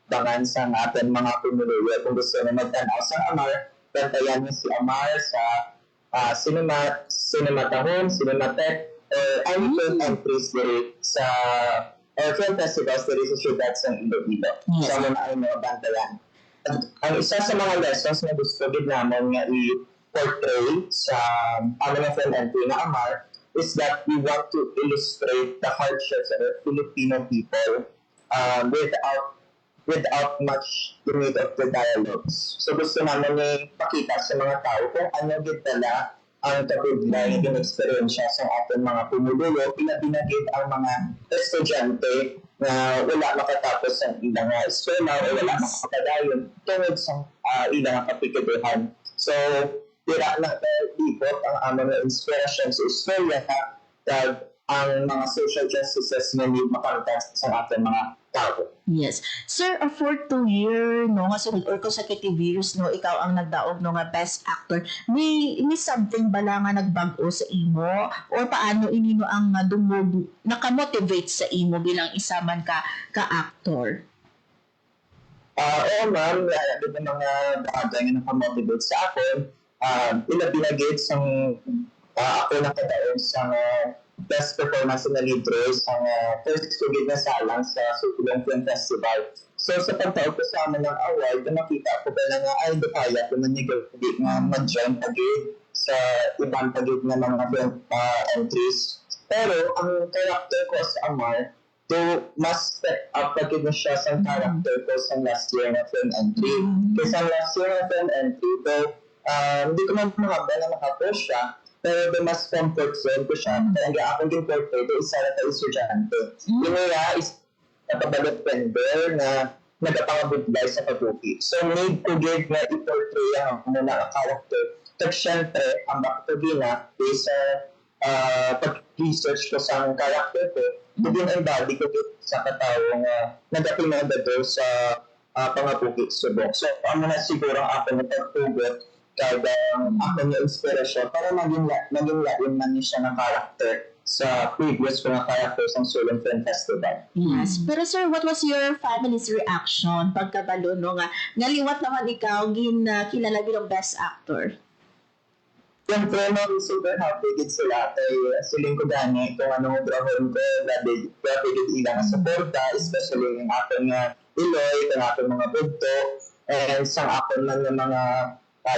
abangan sa ating mga pumuluyo kung gusto na magtanaw sa Amar. Bantayan niyo si Amar sa Cinematahome, Cinematech, or any film entries dito sa film festivals dito sa syudad sa Iloilo. So, muna ay mga bantayan. Ang isa sa mga lessons na gusto din namin nga i-portray sa aming film entry na Amar is that we want to illustrate the hardships of the Filipino people without much the need of the dialogues. So gusto namin ipakita sa mga tao kung ano gid pala ang kabudlay ng experiensya sa ating mga pumuluyo, pinabinagid ang mga estudyante na wala makatapos ang ilang eskwela o wala makakadayon tungod sa ilang kapikaduhan. So, tira na ipot ang aming inspirasyon sa istorya at ang mga social justices na need makontext sa ating mga tao. Yes. Sir, for 2 year, no, nga sunod or consecutive years, no, ikaw ang nagdaog no nga best actor. May something bala nga nagbago sa imo or paano inino ang dumog nakamotivate sa imo bilang isa man ka actor? Oo, ma'am. Yung mga bagay na nakamotivate sa akin, pinagid sa ako nakadaon sa best performance na lead role sa first sugid na salang sa Sulong Film Festival. So sa pagtaog ko sa amin ng award, nakita ko ba na nga ay kaya ko na nigagawin nga mag-join pagid sa ibang pagid na mga film entries. Pero ang character ko sa Amar, mas step up pagid na siya sa character ko sa last year na film entry. Kasi sa last year na film entry, hindi ko man mahaba na makapost siya, pero mas comfort zone ko siya. Kaya akong portrait ko, isa na tayo estudyante. Yung nga is nakabalot vendor na nagapangabudlay sa pagbuki. So, need ko give na i-portray ang mga character. At syempre, ang bakitagina is pag-research ko sa character ko, din ang body ko sa katawang nagapinagdado sa pangabuki subok. So, ang mga siguro ako na pagtugot kada ako niya inspirasyon para maging lain man niya siya ng character sa previous ko na character sa Sulong Film Festival. Yes. Pero sir, what was your family's reaction pagkabalo no nga ngaliwat naman ikaw kilala bilang best actor? Siyempre, super happy din sila. Kaya siling ko gani kung anong drahon ko, grabe din ilang suporta, especially yung aking Iloy, yung aking mga budto, and sa akin man yung mga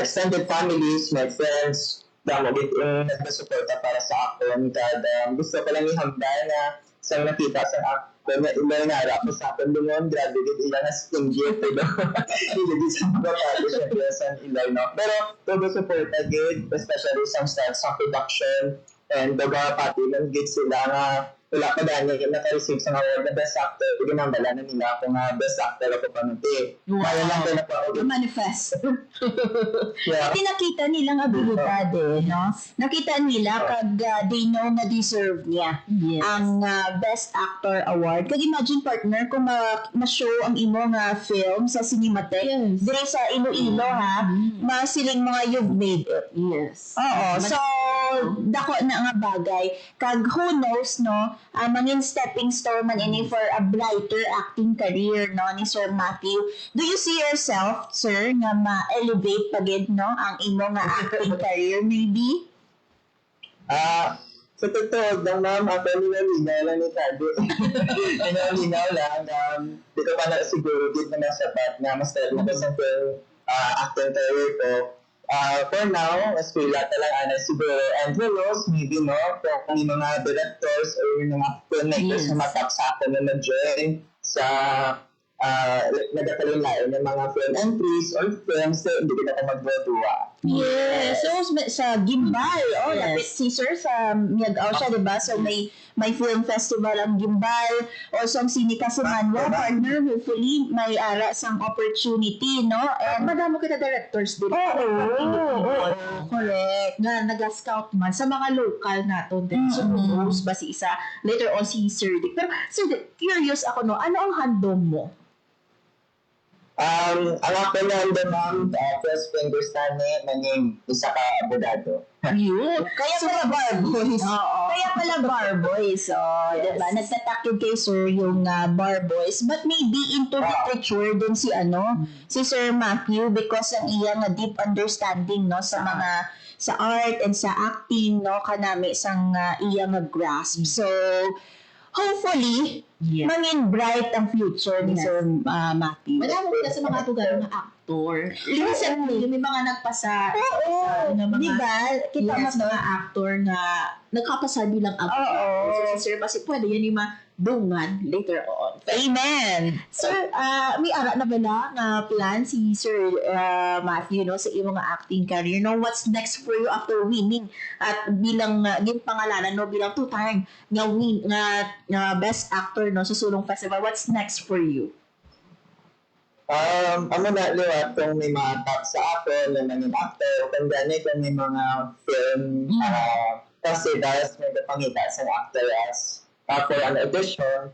extended families, my friends, damo din yung nagpasuporta para sa akin. Kada gusto ko lang ihambay na sa nakita sa akin na ilang narap ko sa akin doon, grabe din ilang na stingy ito. Hindi sa mga pati siya sa ilay, no? Pero todo suporta din, especially sa production, and doga pati lang din sila nga wala pa dahil yung naka-receive sa award na best actor, ginambala na nila ako nga best actor ako panuti. Kaya lang ko na pa ako. Manifest. Yeah. Nakita nilang abilidad no? Nakita nila kag they know na deserve niya ang best actor award. Kag imagine partner kung ma-show ang imo nga film sa Cinematech, dire sa Iloilo ha, masiling mga you've made it. Yes. Oo. So, dako na nga bagay. Kag who knows, no, mangin stepping stone man ini for a brighter acting career, no, ni Sir Matthew. Do you see yourself, sir, nga ma-elevate pagid, no, ang imo nga acting career maybe? Sa totoo lang, ma'am, ako nilinaw lang ni Kado. Nilinaw lang. Di ko pa na siguro din na sapat na mas talaga ko sa acting career ko. For now, mas pila talaga na siguro. And who knows, maybe no, kung yung mga directors or yung mga filmmakers na matap sa akin na nag-join sa nagkakalinlain ng mga film entries or films na hindi ko na magdodua. Yes. So, sa Gimbal, lapit si Sir sa Miagaw siya, diba? So, may film festival ang Gimbal. Also, ang Sine Kasimanwa, partner, hopefully, may ara sang opportunity, no? And madamo kita directors din. Correct. Na nag-scout man sa mga local nato din. So, ba si isa, later on si Sir Dick. Pero, Sir Dick, curious ako, no? Ano ang handom mo? Ang ako na ma'am, first fingers na ni isa ka abogado. Cute. Kaya pala Barboys. Oo. Kaya pala Barboys. Oh, diba? Nagtatakid kay Sir yung Barboys. But maybe into literature din si si Sir Matthew because ang iyang deep understanding no sa mga sa art and sa acting no kanami sang iyang grasp. So hopefully mangin bright ang future ni Sir Matthew. Madami ka sa mga tugal ng aktor. Recently, may mga nagpasa na mga, Diba? Kita yes, mo mga actor na nagkapasa bilang actor. Oo. So, si Sir kasi pwede yan yung madungan later on. Amen. Sir, may ara na ba na plan si Sir Matthew no, sa iyong mga acting career? No, what's next for you after winning? At bilang din pangalanan no, bilang two-time nga best actor no sa Sulong Festival, what's next for you? Amo na liwat kung may mga top sa ako na nanging actor o kung gani kung may mga film kasi dahil may napangita sa actor as for an audition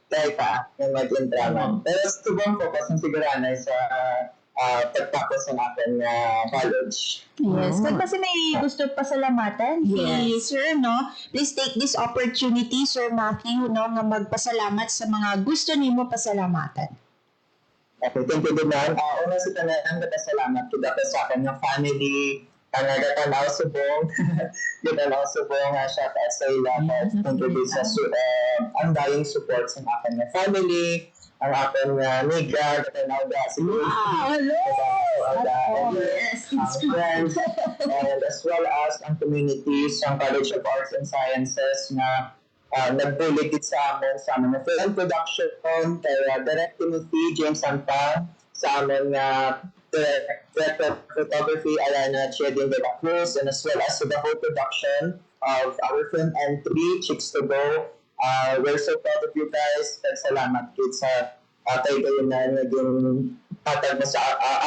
kaya ka yung mag-intraman. Pero subong focus ang sigurana sa pagtapos ng akin college. Yes. Pag kasi may gusto pasalamatan si Sir, no? Please take this opportunity, Sir Matthew, no, nga magpasalamat sa mga gusto nimo pasalamatan. Okay, thank you din man. Una sa tanan, nagpasalamat ko dapat sa akin ng family, nagkatanaw subong, nagkatanaw subong siya ka sa ilapat. Thank you din sa ang dayong support sa akin ng family, ang aking migra, nagkatanaw da sa friends, and as well as ang communities, ang College of Arts and Sciences na nagbuligid sa amin na film production kaya Direct Timothy, James Santang, sa amin director of photography, Alana Chedin de la Cruz, and as well as to the whole production of our film entry, Chicks to Go. We're so proud of you guys. Salamat kid sa kayo kayo na naging patag mo sa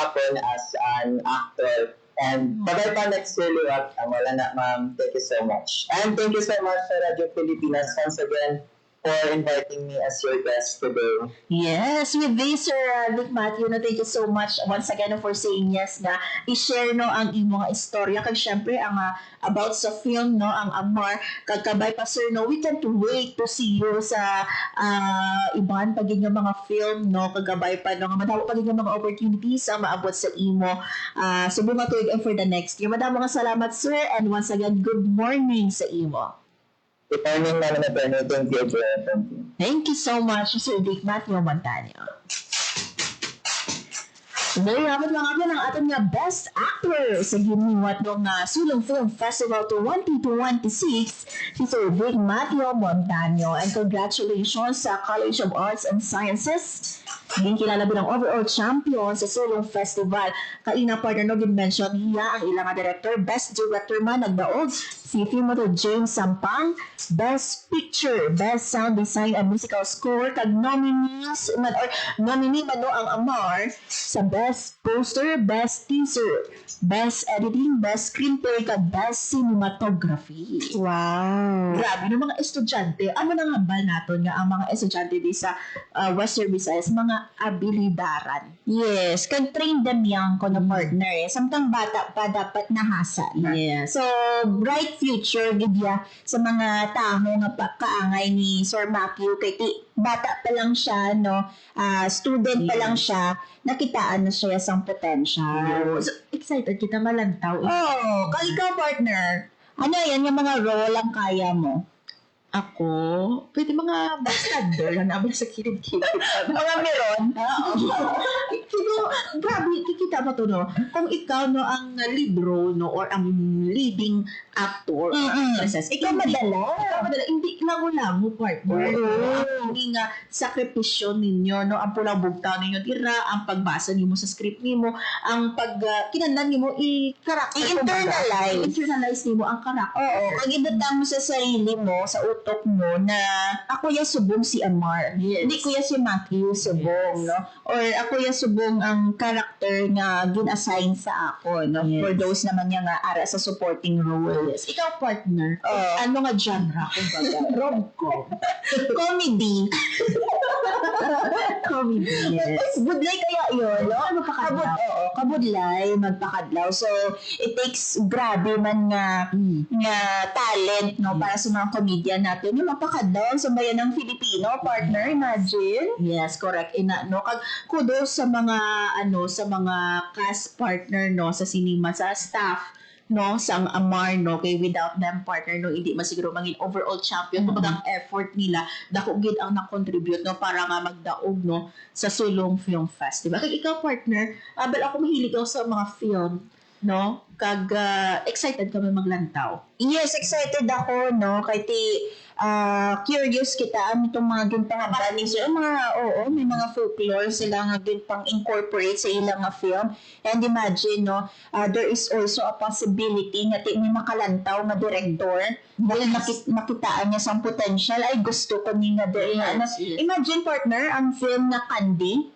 ako as an actor. And bye-bye pa next year, Liwat. Wala na, ma'am. Thank you so much. And thank you so much sa Radio Pilipinas once again for inviting me as your guest today. Yes, with this, Sir Vic Matthew, no, thank you so much once again for saying yes na i-share no ang imong istorya. Kag syempre, ang about sa film, no, ang Amar, kagkabay pa, Sir, no, we can't wait to see you sa iban pag inyong mga film, no, kagabay pa, no, madamo pag inyong mga opportunities ang maabot sa imo. So, bunga tuig and for the next year. Madamo nga salamat, Sir, and once again, good morning sa imo. Good morning, Ma'am Attorney. Thank you. Thank you so much, Sir Vic Matthew Montaño. Very happy lang ako ng ating nga Best Actor sa giniwat ng Sulong Film Festival 2026 si Sir Vic Matthew Montaño. And congratulations sa College of Arts and Sciences. Higing kilala bilang overall champion sa Sulong Festival. Kaina partner no mention niya ang ilang director, Best Director man nagdaog si Filmmaker James Sampang, Best Picture, Best Sound Design and Musical Score, kag nominees man or nominee man no ang Amar sa Best Poster, Best Teaser, Best Editing, Best Screenplay, kag Best Cinematography. Wow. Grabe ng mga estudyante. Ano nang hambal naton nga ang mga estudyante di sa Western Visayas, mga abilidaran. Yes, kag train them young ko na partner. Samtang bata pa dapat nahasan. Yes. So, bright future gidya sa mga tao nga kaangay ni Sir Matthew kay bata pa lang siya, no? Student pa lang siya, nakitaan na siya sang potential. So, excited kita malantaw. Oh, kag ikaw partner. Ano yan yung mga role ang kaya mo? Ako, pwede mga bastard lang na sa kilid-kilid. Mga meron? Siguro, grabe, kikita mo to, no? Kung ikaw, no, ang libro, no, or ang leading actor, actresses, Ikaw madala. Hindi lango-lango, partner. Hindi nga sakripisyo ninyo, no, ang pulang bugtaw ninyo, tira, ang pagbasa niyo sa script niyo, ang kinandan niyo, i-internalize niyo ang karakter. Oo, kag ibutang mo sa sarili mo, sa utok mo na ako ya subong si Amar. Yes. Hindi ko ya si Matthew subong, no? Or ako ya subong ang character nga gin-assign sa ako, no? Yes. For those naman nga ara sa supporting role. Yes. Ikaw, partner, Oo. ano nga genre, kumbaga? Rom-com. Comedy. Yes. Budlay kaya yun, no? Kabudlay, magpakadlaw. So, it takes grabe man nga talent, no, para sa mga comedian natin. Yung magpakadlaw sa bayan ng Filipino, partner, imagine. Yes, correct. No, kudos sa mga, sa mga cast partner, no, sa sinima, sa staff, no, sa Amar, no, kay without them partner, no, hindi masiguro maging overall champion. Kumbaga ang effort nila, dako gid ang na-contribute, no, para nga magdaog, no, sa Sulong Film Festival. Kaya ikaw partner, bal ako mahilig ako sa mga film, no, kag excited kami maglantaw. Yes, excited ako, no, kay curious kita itong mga ginpangabaling so may mga folklore sila nga ginpang incorporate sa ilang nga film, and imagine, no, there is also a possibility nga may makalantaw na director dahil nakitaan niya sa potential. Ay gusto ko ni nga imagine partner ang film na Candy,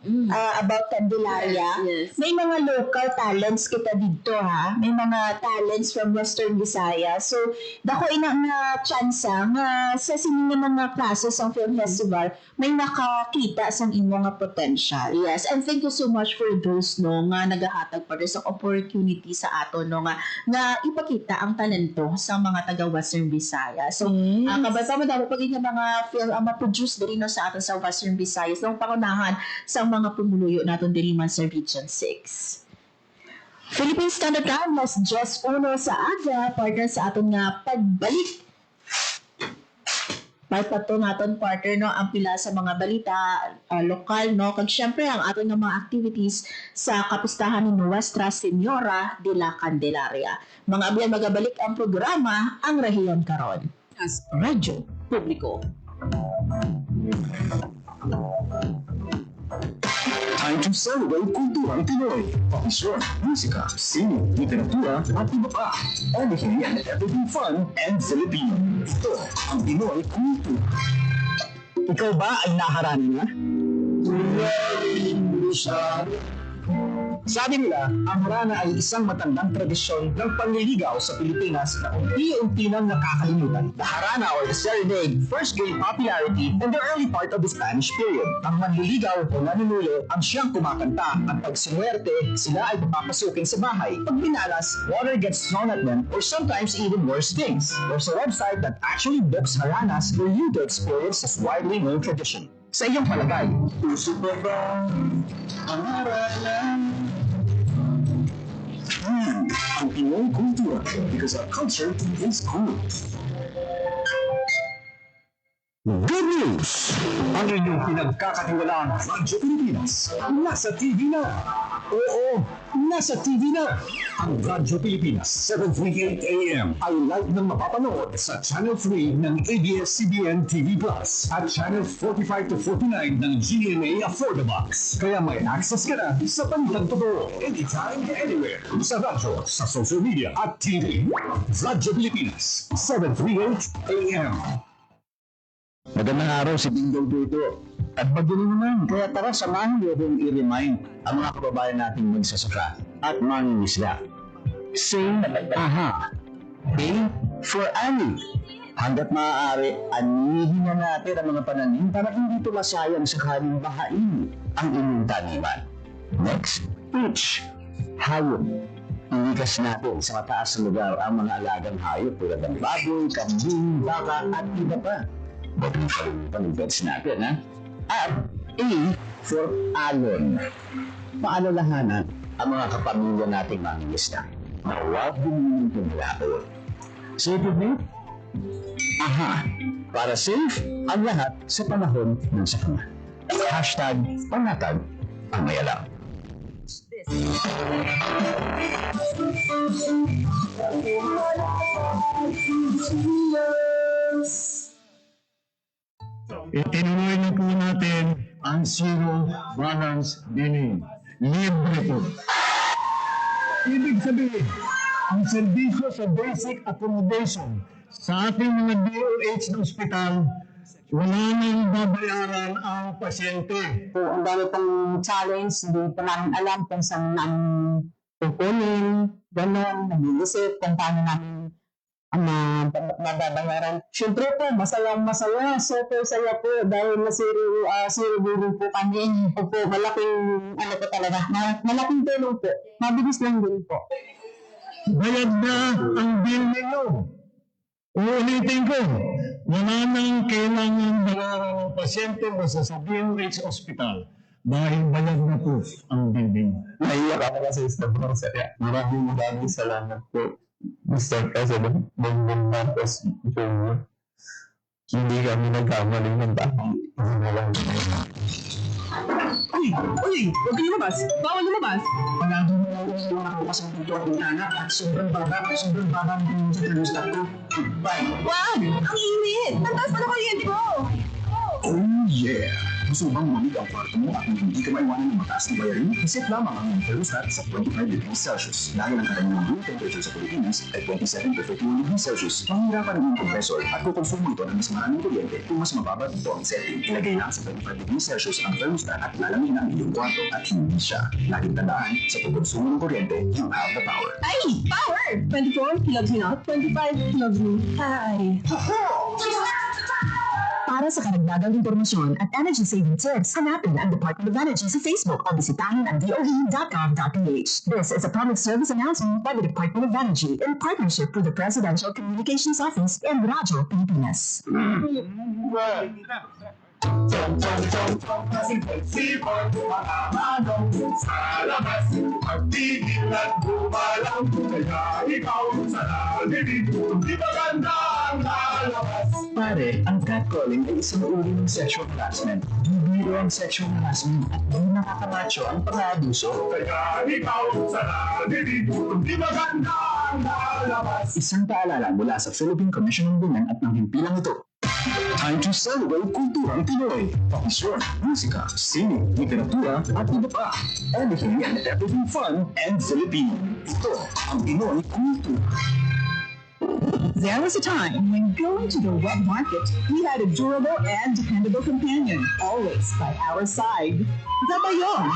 about Candelaria. May mga local talents kita dito, ha, may mga talents from Western Visayas, so dako ina nga chance nga sa sinin mga klase sa film festival may nakakita sa imo nga potential. Yes, and thank you so much for those, no, nga nagahatag pa sa opportunity sa ato, no, nga ipakita ang talento sa mga taga Western Visayas. So kabasa mo daw pag mga film ang ma-produce diri, no, sa ato sa Western Visayas nung pangunahan sa mga pumuluyo naton diri man sa Region 6. Philippine Standard Time, mas just uno sa aga, partner sa aton nga pagbalik. May pato naton partner, no, ang pila sa mga balita lokal, no, kag syempre ang aton nga mga activities sa kapistahan ni Nuestra Señora de la Candelaria. Mga abyan magabalik ang programa ang Rehiyon karon as Radyo Publiko. Time to celebrate kulturang Pinoy. Pakisyon, musika, sining, literatura, at iba pa. Everything and everything fun and Filipino. Ito ang Pinoy Kultura. Ikaw ba ay naharani na? Sabi nila, ang harana ay isang matandang tradisyon ng panliligaw sa Pilipinas na unti-unti nang nakakalimutan. The harana or the serenade first gained popularity in the early part of the Spanish period. Ang manliligaw o nanunulo ang siyang kumakanta at pag sinuwerte, sila ay papasukin sa bahay. Pag binalas, water gets thrown at them or sometimes even worse things. There's a website that actually books haranas for you to experience this widely known tradition. Sa iyong palagay, Puso ba ba ang haralan? Ang Pinoy Kultura, because our culture is cool. good news! Ang inyong pinagkakatiwalaan Radyo Pilipinas, nasa TV na! Oo, nasa TV na! Ang Radyo Pilipinas, 7:38 AM ay live nang mapapanood sa Channel 3 ng ABS-CBN TV Plus at Channel 45 to 49 ng GMA Affordabox. Kaya may access ka na sa Balitang Totoo, anytime, anywhere, sa radyo, sa social media at TV. Radyo Pilipinas, 7:38 AM. Magandang araw si Dingdong Tuto. At magdalo naman, kaya tara samahan niyo akong i-remind ang mga kababayan nating magsasaka at mangingisda. Say aha. A for ani. Hanggat maaari, anihin na natin ang mga pananim para hindi ito masayang sakaling bahain ang inyong taniman. Next, H. Hayop. Ilikas natin sa mataas na lugar ang mga alagang hayop tulad ng baboy, kambing, baka at iba pa. Ba't yung pag-bets natin, ha? At A for alon. Paalalahanan ang mga kapamilya nating mangingisda na huwag bumili ng laon. Safe with me? Aha! Para safe ang lahat sa panahon ng sakuna. Hashtag panatag ang mayalang. Itinuloy na po natin ang zero balance billing. Libre po. Ibig sabihin, ang serbisyo sa basic accommodation sa ating mga DOH na ospital, wala nang babayaran ang pasyente. So, ang dami pang challenge, hindi pa namin alam kung saan namin kukunin, gano'n, nag-iisip kung paano namin ang mababangaran. Siyempre po, masayang-masaya, super saya po dahil nasiruguro po kami. Po, malaking, ano po talaga, malaking tulong po. Mabilis lang din po. Bayad na ang bill ninyo. Uulitin ko, wala nang kailangan bayaran ng pasyente mo sa DOH Hospital dahil bayad na po ang bill ninyo. Naiyak ako kasi sobrang saya. Maraming salamat po, Mr. President Bongbong Marcos Jr. Hindi kami nagkamali ng tamang ginawa. Uy! Huwag kayo lumabas! Bawal lumabas! Palagi mo lang gusto na ako kasang dito at bintana at sobrang baba ng sa thermostat ko. Bye! Wag! Ang init! Ang taas pa na kuryente ko! Oh yeah! Gusto mo bang lumamig ang kwarto mo at hindi ka maiwanan ng mataas na bayarin? Iset lamang ang thermostat sa 25 degrees Celsius. Dahil ang karaniwang room temperature sa Pilipinas ay 27 to 31 degrees Celsius, mahihirapan ang iyong compressor at kukonsumo ito ng mas maraming kuryente kung mas mababa dito ang setting. Ilagay lang sa 25 degrees Celsius ang thermostat at lalamig na ang iyong kwarto at hindi siya. Laging tandaan, sa pagkonsumo ng kuryente, you have the power. Ay! Power! 24 loves me not, 25 loves me. Ay! Para sa karagdagang impormasyon at energy-saving tips, hanapin ang Department of Energy sa Facebook o bisitahin ang doe.gov.ph. This is a public service announcement by the Department of Energy in partnership with the Presidential Communications Office and Radyo Pilipinas. Pare, ang catcalling ay isang uri ng sexual harassment. Bibiro ang sexual harassment at di nakakamacho ang pang-aabuso. Kaya ikaw sa narinig, hindi maganda ang lalabas. Isang paalala mula sa Philippine Commission on Women at ng himpilang ito. Time to celebrate kulturang Pinoy. Pakisyon, musika, sining, literatura, at iba pa. Everything and everything fun and Filipino. Ito ang Pinoy Kultura. There was a time when going to the wet market, we had a durable and dependable companion, always by our side. The Bayong.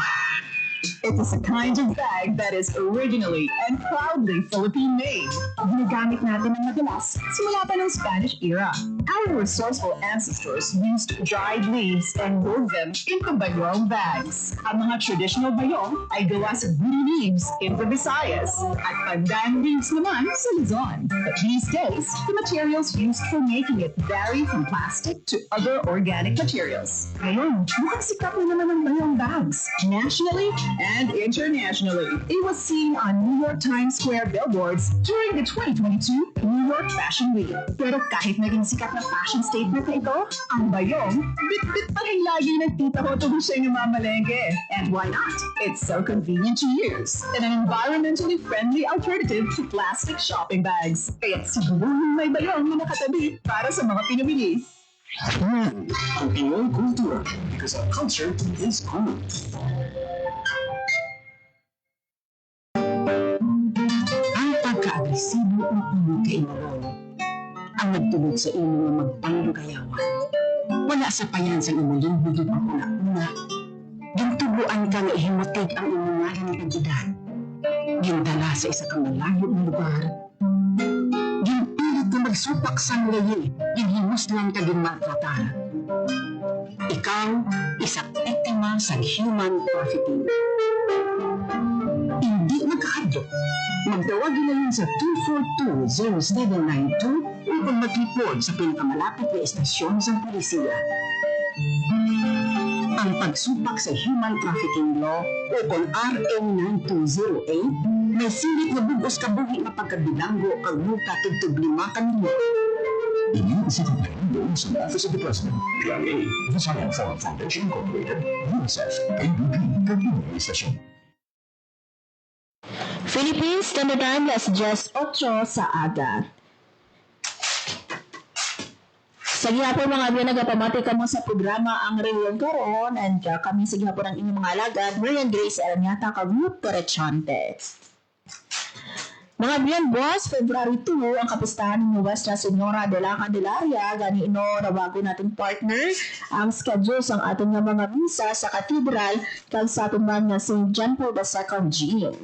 It is a kind of bag that is originally and proudly Philippine-made. Ginagamit natin ng madalas simula pa ng Spanish era. Our resourceful ancestors used dried leaves and wove them into bayong bags. Ang mga traditional bayong ay gawa sa blue leaves in the Visayas at pandan leaves naman sa Luzon. But these days, the materials used for making it vary from plastic to other organic materials. Ngayon, mukhang sikat na naman ang bayong bags. Nationally and internationally. It was seen on New York Times Square billboards during the 2022 New York Fashion Week. Pero kahit naging sikat na fashion statement na ito, ang bayong, bit-bit pa rin lagi ng tita ko tuloy siya namamalengke. And why not? It's so convenient to use and an environmentally friendly alternative to plastic shopping bags. Kaya siguro may bayong na nakatabi para sa mga pinamili. Ang Pinoy Kultura, because our culture is cool. Ang pagka-agresibo ng inyong kailangan ang nagtulog sa inyo ng magpanglugayawan. Wala sa payan sa inyong higit ang una-una. Gintubuan ka na ihimatig ang inyong ng identidad. Gindala sa isa kang malayo ng lugar. Ginpilit na magsupak sa ngayon. Ginhimos lang ka din maltratar. Ikaw, isang biktima sa human trafficking. Hindi magkahadlo. Magtawag ngayon sa 242-0792 upang mag-report sa pinakamalapit na estasyon sa polisiya. Ang pagsupak sa human trafficking law o kung RA 9208 may silit na bugos kabuhi na pagkabilanggo kang multa tugtog 5 kanila. Iniisipin na rin sa Office of the President, PRA, Visayan Foreign Foundation Incorporated, UNICEF, ABP, Pagdunong Istasyon. Philippines Standard Time, alas 10:08 sa aga. Sa gihapon mga abyan, nagapamati ka mo sa programa ang Reunion Karon and kami sa gihapon ang inyong mga alagad, Marian Grace Aranyata, Kagrup Corechante. Mga abyan, boss, February 2, ang kapistahan ng Nuestra Senora de la Candelaria, gani ino na bago nating partner, ang schedule sa ating mga misa sa katedral kag sa ating mga St. John Paul II Gym.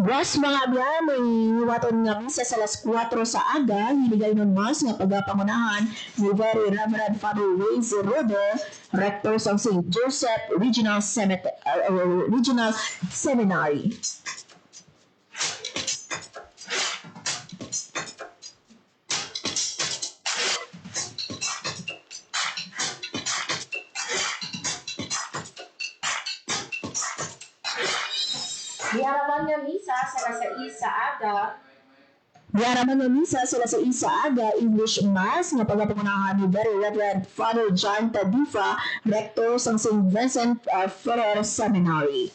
Was mga biyan, may waton nga misa sa alas 4 sa aga, hiligay nun mas nga pagapangunahan ni Very Reverend Father Ray Zerudo, Rector sa St. Joseph Regional Seminary. Diaraman nga misa sa alas 6 sa aga, Diaraman nga misa sa alas 6 sa aga, English Mass nga pagapangunahan ni Very Reverend Father John Tadifa, Rector sa St. Vincent Ferrer Seminary.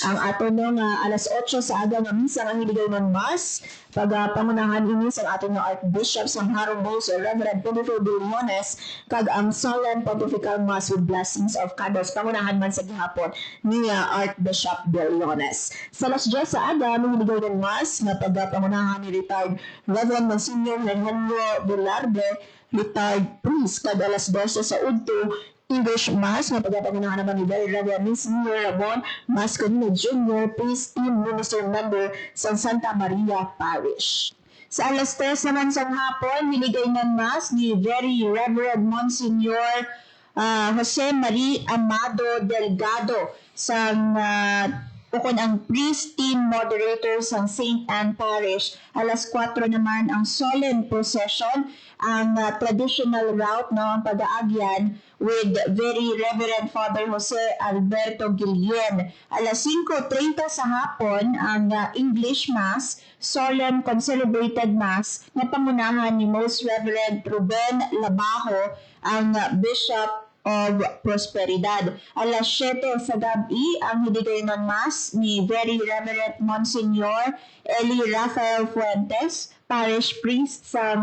Ang ato nga alas 8 sa aga nga misa nga hiligay ng Mass, pagapangunahan ini sa ato nga Archbishop sa Harong Sir Reverend Pedro Bilmones, kag ang Solemn Pontifical Mass with blessings of candles, pangunahan man sa gihapon ni Archbishop Bilmones. Sa alas 10 sa aga, may hiligay ng Mass nga pagapangunahan ni retired Reverend Monsignor Henry Velarde, retired priest, kag alas 12 sa udto, English Mass nga pagapangunahan naman ni Very Reverend Monsignor Ramon Masconino Jr., Priest Team Minister Member sa Santa Maria Parish. Sa alas 3 naman sa hapon, hiligay ng Mass ni Very Reverend Monsignor Jose Marie Amado Delgado sa ukon ang priest team moderator sa St. Anne Parish. Alas 4 naman ang solemn procession, ang traditional route ng pag-aagyan with Very Reverend Father Jose Alberto Guillen. Alas 5:30 sa hapon ang English Mass, solemn concelebrated Mass na pangunahan ni Most Reverend Ruben Labajo, ang Bishop of Prosperidad. Alas 7 sa gabi ang hiligay ng Mass ni Very Reverend Monsignor Eli Rafael Fuentes, Parish Priest sa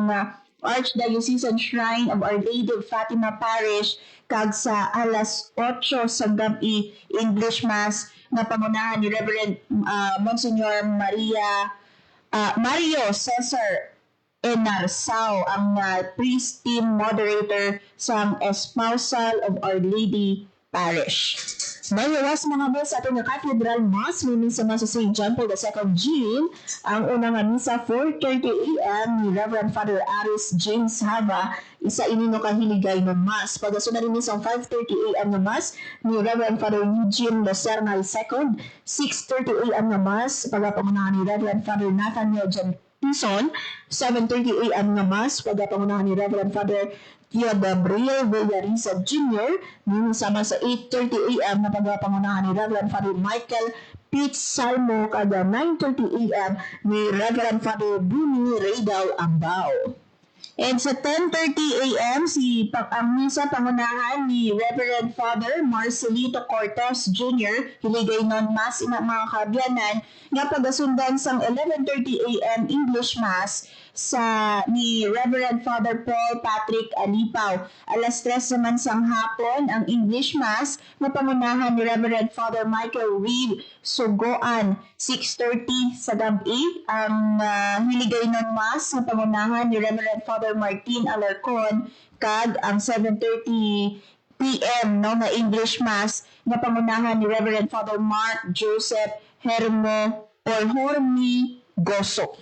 Archdiocesan Shrine of Our Lady of Fatima Parish, kag sa alas 8 sa gabi English Mass na pangunahan ni Reverend Monsignor Mario Cesar Enarsao, ang priest team moderator sa Espousal of Our Lady Parish. Mayawas mga boss sa ating Cathedral Mass, may misa sa St. John Paul II Jean. Ang unang misa 4:30 a.m. ni Reverend Father Aris James Hava, isa inino kahiligay ng Mass. Pagasunod rin sa 5:30 a.m. na Mass ni Reverend Father Eugene Lacerna II, 6:30 a.m. na Mass, pagapangunahan ni Reverend Father Nathaniel John Tison, 7:30 a.m. na Mass, pagapangunahan ni Reverend Father Gabriel Villarisa Jr., sama sa 8:30 a.m. na pagapangunahan ni Reverend Father Michael Pete Salmo, kada 9:30 a.m. ni Reverend Father Buni Raydal Ambao. And sa 10:30 a.m., ang misa pangunahan ni Reverend Father Marcelito Cortez Jr., hiligay ng Mass ina mga kabyanan, nga pagasundan sang 11:30 a.m. English Mass sa ni Reverend Father Paul Patrick Alipaw. Alas 3 naman sang hapon ang English Mass na pangunahan ni Reverend Father Michael Reed Sugoan. 6:30 sa gabi ang hiligay ng Mass na pangunahan ni Reverend Father Martin Alarcon, kag ang 7:30 p.m. no, na English Mass na pangunahan ni Reverend Father Mark Joseph Hermo or Hormi Goso.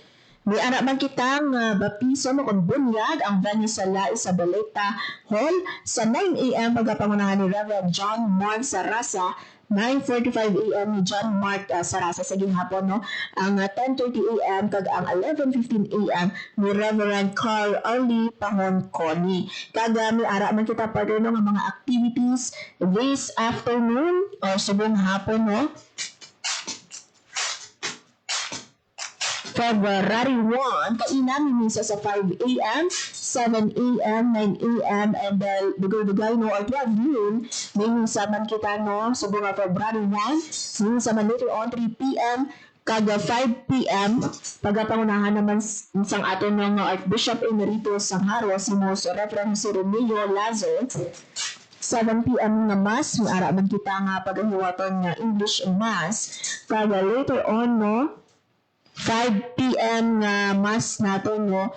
May anak man kitang bapiso mo kung bunyag ang venue sa La Isabelita Hall sa 9 a.m. pagkapangunahan ni Reverend John Mark Sarasa, 9:45 a.m. ni John Mark Sarasa sa ginhapon, no? Ang 10:30 a.m. kag ang 11:15 a.m. ni Reverend Carl Arlie Pangonconi. Kaga may ara man kita pa rin ng mga activities this afternoon o subong hapon, no? February 1, kainang misa sa 5 a.m., 7 a.m., 9 a.m., and bugay-bugay no, or 12 noon, may misa man kita no, sa buong February 1, misa man later on 3 p.m., kada 5 p.m., pagkapangunahan naman isang ato ng Archbishop Emeritus sang Haro, si Mons Reverend Romeo Lazo, 7 p.m. na Mass, may ara man kita nga paghahiwaton nga English Mass, kada later on, no, 5 p.m. na Mass nato, no,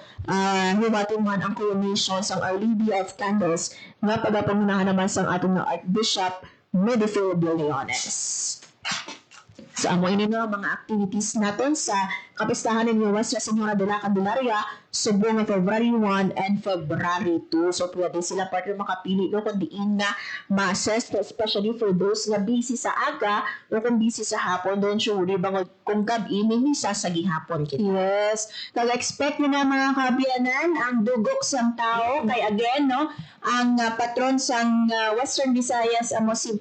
hiwatin man ang coronation sa Our Lady of Candles nga pagapangunahan naman sa ating Archbishop Medifil Biliones. So, amo ini no mga activities naton sa kapistahan ni Nuestra Señora de la Candelaria, Subo nga February 1 and February 2. So, pwede sila partner makapili no kung diin na masses, especially for those na busy sa aga o kung busy sa hapon, don't you worry bang kung gabi, may misa sa gihapon kita. Yes. Nag-expect nyo na mga kabiyanan ang dugok sang tao. Kay again, no, ang patron sang Western Visayas amo si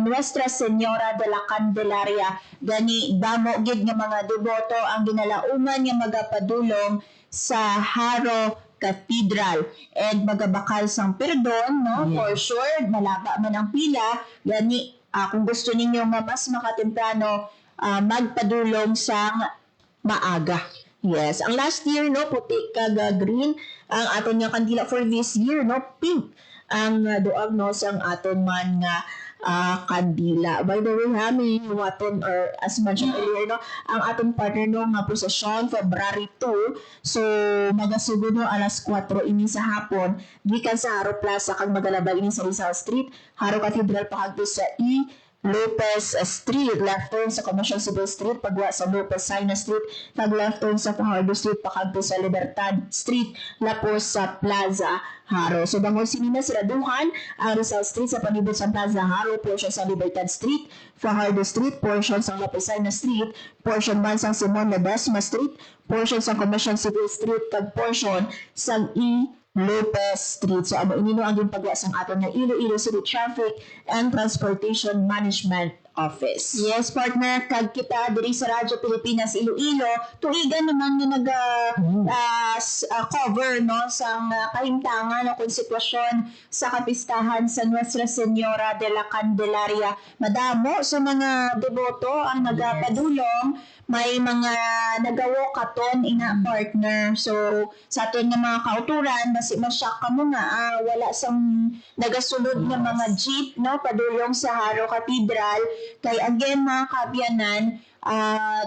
Nuestra Señora de la Candelaria. Gani damo gid nga mga deboto ang ginalauman nga magapadulong sa Haro Cathedral and magabakal sang perdon, no, for sure malaba man ang pila. Gani kung gusto ninyo nga mas makatemprano, magpadulong sang maaga. Yes, ang last year no puti kag green ang aton nga kandila. For this year no pink ang duag no sang aton man nga kandila. By the way, may waton or as mentioned earlier no, ang aton partner no nga prosesyon February 2. So magasugod no alas 4 ini sa hapon gikan sa Haro Plaza kag magalabay ini sa Rizal Street, Haro Cathedral pahagto sa Lopez Street, left turn sa Commercial Civil Street, pagwa sa Lopez Saina Street, tag left turn sa Fajardo Street, pakagto sa Libertad Street, lapos sa Plaza Haro. So, bangol sinina siraduhan ang Rizal Street sa panibot sa Plaza Haro, portion sa Libertad Street, Fajardo Street, portion sa Lopez Saina Street, portion man sa Simon Ledesma Street, portion sa Commercial Civil Street, tag portion sa Lopez Street. So, ano inino ang yung pagwasang aton ng Iloilo City Traffic and Transportation Management Office. Yes, partner, kag kita diri sa Radyo Pilipinas Iloilo, tuigan naman nga cover no sang kahimtangan o kung sitwasyon sa kapistahan sa Nuestra Señora de la Candelaria. Madamo sa mga deboto ang nagapadulong, may mga nagawo katon ina partner. So sa aton nga mga kauturan basi masyak kamo nga wala sang nagasulod nga mga jeep no padulong sa Haro Cathedral. Kay again mga kabyanan,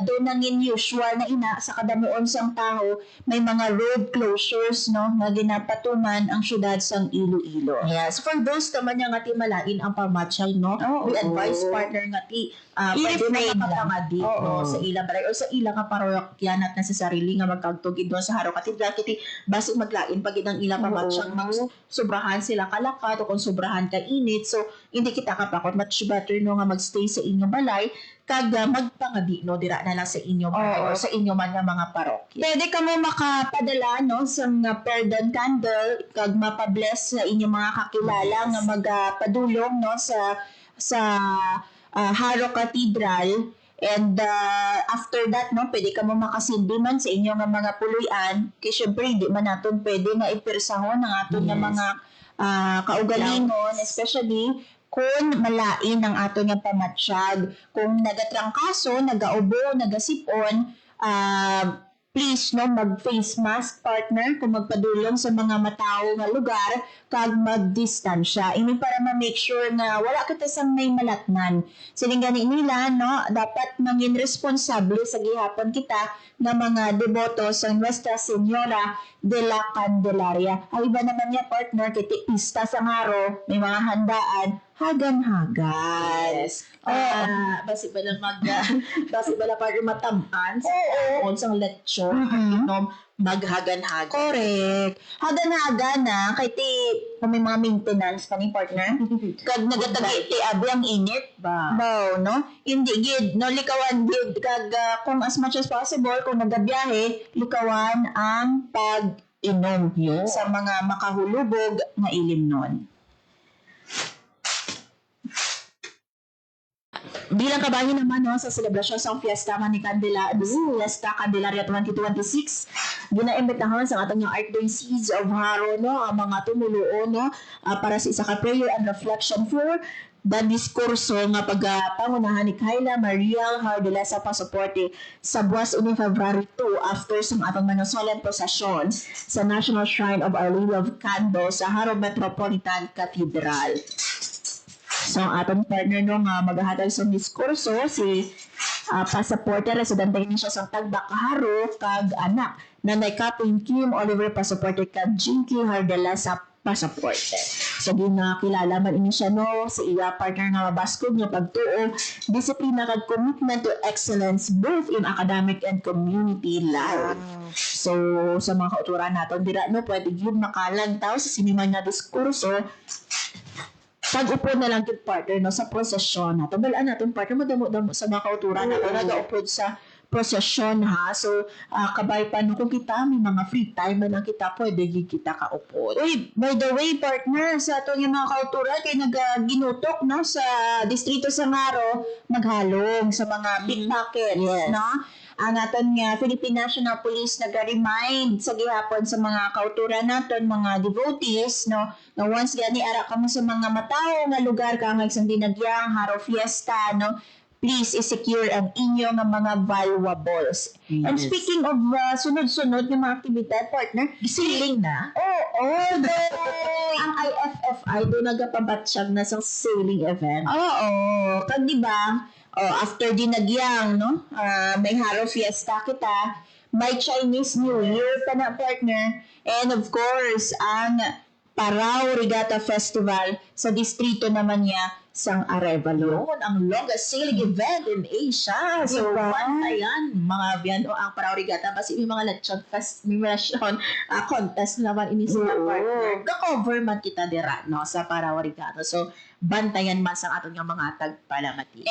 doon nangin usual na ina sa kadamuon sang tao, may mga road closures no nga ginapatuman ang syudad sang Iloilo. Yes, for those naman nga ti malain ang pamatsal no, we advise partner nga ti pwede na makapangadi no, sa ilang baray o sa ilang parokyan at necessarily nga magkagtugid doon sa Haro Cathedral kiti basig maglain pag ang ilang pamatsal sobrahan sila kalakat o kung sobrahan ka init. So hindi kita kapakot, much better no nga magstay sa inyong balay kag magpangadi no dira na lang sa inyong bahay or sa inyo man nga mga parokya. Pwede ka mo makapadala no sa perdon candle kag mapabless sa inyong mga kakilala nga magapadulong no sa Haro Cathedral. And after that no pwede ka mo makasindi man sa inyong mga puluyan kay syempre di man naton pwede nga ipersahon ang aton nga mga kaugalingon, especially kung malain ang ato nga pamatsyag. Kung nagatrangkaso, nagaubo, nagasipon, please no mag-face mask partner kung magpadulong sa mga matao nga lugar kag magdistansya. Ini para ma-make sure na wala kita sang may malatnan. Sining gani nila no, dapat mangin responsable sa gihapon kita nga mga deboto sa Nuestra Señora de la Candelaria. Ay iba naman niya partner kiti pista sa Haro, may mga handaan hagan-hagan. Yes. Basi ba lang basi ba lang para matamaan sa sang lechon, maghagan-hagan. Correct. Hagan-hagan na kay ti kung may mga maintenance pa ni partner. Kag nagatagi ti abi ang init ba. No? Hindi gid no likawan gid kag kung as much as possible kung nagabiyahe, likawan ang pag-inom sa mga makahulubog na ilimnon. Bilang kabahin naman no, sa selebrasyon sa Fiesta ni Fiesta Candelaria 2026, ginaimbitahan sa atong Archdiocese of Haro no, ang mga tumuluo no, para sa isa ka prayer and reflection for the diskurso nga pagpangunahan ni Kayla Maria Hardela sa pasuporte sa buwas uni February 2 after sa atong mga solemn procession sa National Shrine of Our Lady of Cando sa Haro Metropolitan Cathedral. So, atong partner no nga maghahatag sa diskurso si pasaporte residente ni siya sa Tagbak Haro kag anak Nanay Kaping Kim Oliver pasaporte kag Jinky Hardela sa pasaporte. So ginakilala man ini siya no sa iya partner nga mabaskog nga pagtuo, disiplina kag commitment to excellence both in academic and community life. So sa mga kauturan naton dira no pwede gyud makalantaw sa siniman nga diskurso pag-upo na lang yung partner no, sa prosesyon na. Tabalaan natin partner, madamo-damo sa mga kauturan natin, nag-upload sa prosesyon ha. So, kabay pa no, kung kita may mga free time na kita, pwede kita kaupod. Uy, by the way, partner, sa ato yung mga kauturan, kay nag-ginutok no, sa Distrito Sangaro, maghalong sa mga pickpockets, no? Ang aton nga Philippine National Police nag-remind sa gihapon sa mga kauturan naton, mga devotees, no, na once gani ara ka mo sa mga matao nga lugar ka nga isang dinagyang haro fiesta, no, please secure ang inyo nga mga valuables. And speaking of sunod-sunod nga mga aktibidad, partner, Siling na? ang IFFI do nagapabatsyag na sa sailing event. Oo, kag di ba? After dinagyang, no? May Haro Fiesta kita, may Chinese New Year pa na partner, and of course, ang Parao Regatta Festival sa distrito naman niya sang Arevalo. Yun, ang longest sailing event in Asia. So, Diba? pantayan, mga biyan o ang Parao Regatta. Kasi may mga lechon contest naman ini sa partner. Ga-cover man kita dira, no, sa Parao Regatta. So, bantayan mas ang atong mga tagpalamati.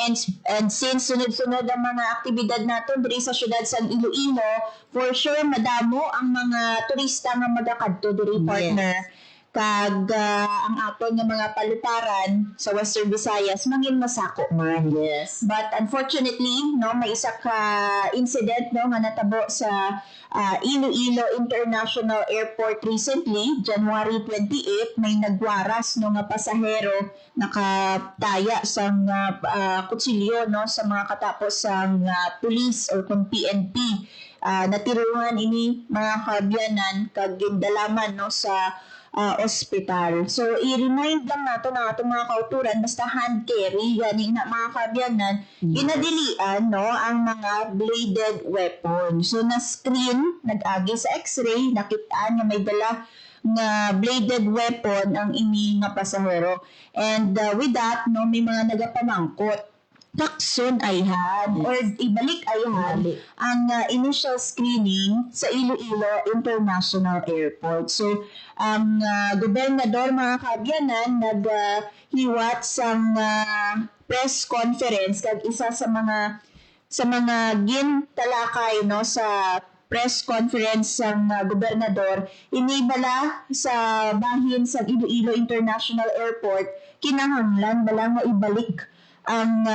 And since sunod-sunod ang mga aktibidad naton diri sa syudad sa Iloilo, for sure madamo ang mga turista nga magakadto diri partner. Kag ang aton nga mga palutaran sa Western Visayas mangin masako man. Yes. But unfortunately, no, may isa ka incident no nga natabo sa Iloilo International Airport recently, January 28, may nagwaras no nga pasahero nakataya sa kutsilyo no sa mga katapos sang police or kung PNP. Natiruhan ini mga kabyanan kag gindalaman no sa ospital. So, i-remind lang nato na atong mga kauturan, basta hand carry, gani na mga kabyanan, ginadilian, no, ang mga bladed weapon. So, na-screen, nag-agi sa x-ray, nakitaan nga may dala nga bladed weapon ang ini nga pasahero. And with that, no, may mga nagapamangkot. Takson ayhan or ibalik ayhan ang initial screening sa Iloilo International Airport. So, ang gobernador mga kabyanan naghiwat sa press conference kag isa sa mga gintalakay no sa press conference ng gobernador inibala sa bahin sa Iloilo International Airport kinahanglan bala nga ibalik ang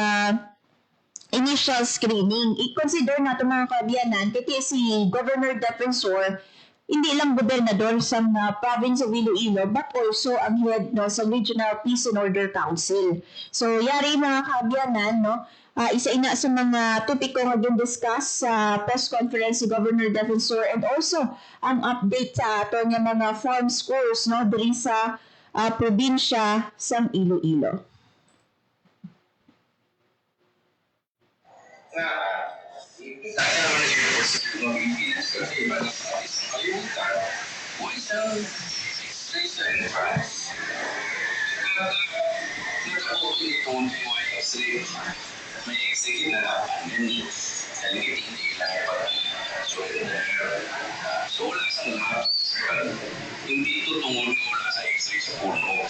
initial screening. I-consider nato mga kabyanan, kaya si Governor Defensor, hindi lang gobernador sa province of Iloilo, but also ang head no, sa Regional Peace and Order Council. So, yari mga kabyanan, no, isa ina sa mga topiko nga discuss sa press conference si Governor Defensor and also ang update sa ato nga mga farm schools no, diri sa probinsya sang Iloilo. Saya naman ng Pilipinas kasi iba ng isang kalimutan o isang enterprise. Nagkakautin itong PYX may execute na napanin hindi lang so wala sa lahat hindi ito tungkol wala sa X-ray sa puno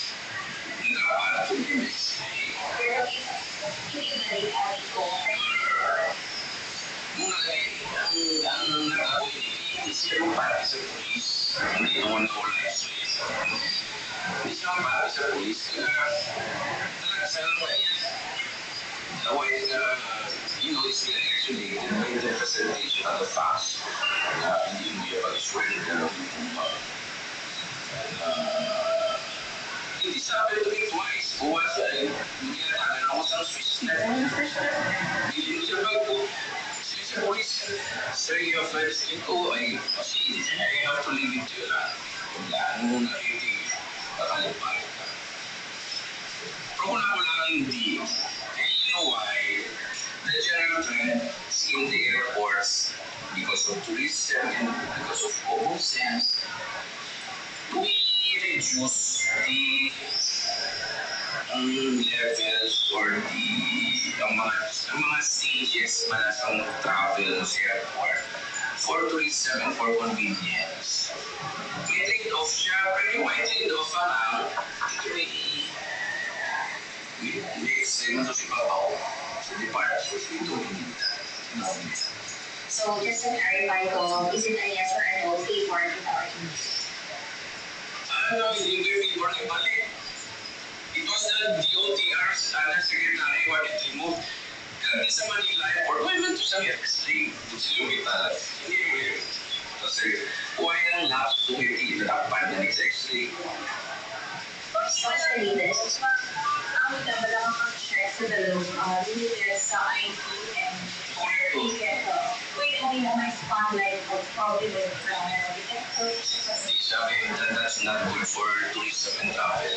nagkakapalat yung image ang nakakoy hindi siya para sa polis hindi naman na wala X-ray hindi siya para sa polis talaga sa lang yan otherwise it's actually the presentation of the facts hindi mo yung pag-surrender ng hindi sabi ito rin twice buwan siya hindi natagan ako sa Swiss na hindi mo siya bago sa police sir yung first thing ko ay kasi I have to leave it to you na kung laan mo na hindi kakalipan ka pero kung wala hindi and you know why the general trend in the airports because of tourism and because of common sense we reduce the levels or ang mga stages ba sa travel sa airport for tourism and for convenience. May trade-off siya, pero may trade-off pa lang. May extreme to si Babaw sa department for doing that. So just to clarify ko, is it a yes or a no favor with our English? Hindi ko favor ni Balik. It was the DOTR's Secretary who had it removed. Kasi sa Manila Airport, why man to sa X-ray? Silumita. Hindi mo yun. Kasi, why ang lapse to hindi dapat na next X-ray? Especially this, ang wala kang share sa dalawa, limited sa IT and ticket. Wait, hindi na may spotlight of probably with Sabi, that's not good for tourism and travel.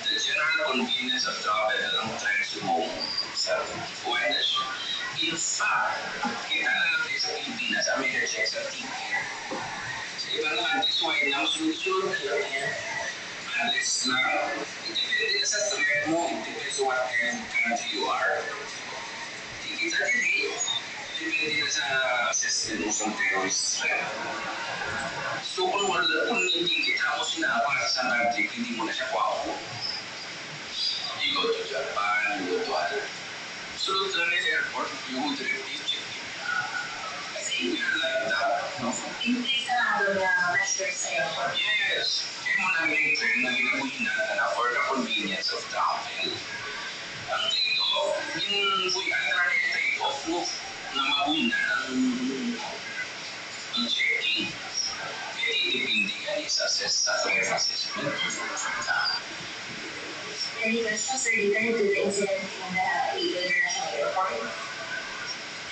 The general convenience of travel ang trying to move sa awareness. In fact, kita na natin sa Pilipinas, Amerika check sa ticket. Sa ibang countries, why na sunod-sunod na lang yan. Unless na, depende na sa threat mo, it depends on what kind of country you are. Ticket sa delay, depende na sa assessment mo sa terrorist threat. So kung hindi kita mo sinapa sa country, hindi mo na siya kwako. You go to Japan, you go to other. So the airport, you would repeat checking. Kasi we're like that. No? In place na natin na measures sa airport. Yes. Kaya mo namin yung train na ginabuhin natin na for the convenience of travel. Ang take-off, yung alternate take-off mo na mabuhin na ang checking. Kaya depende yan sa assessment. And you guys just related to the incident in the international airport.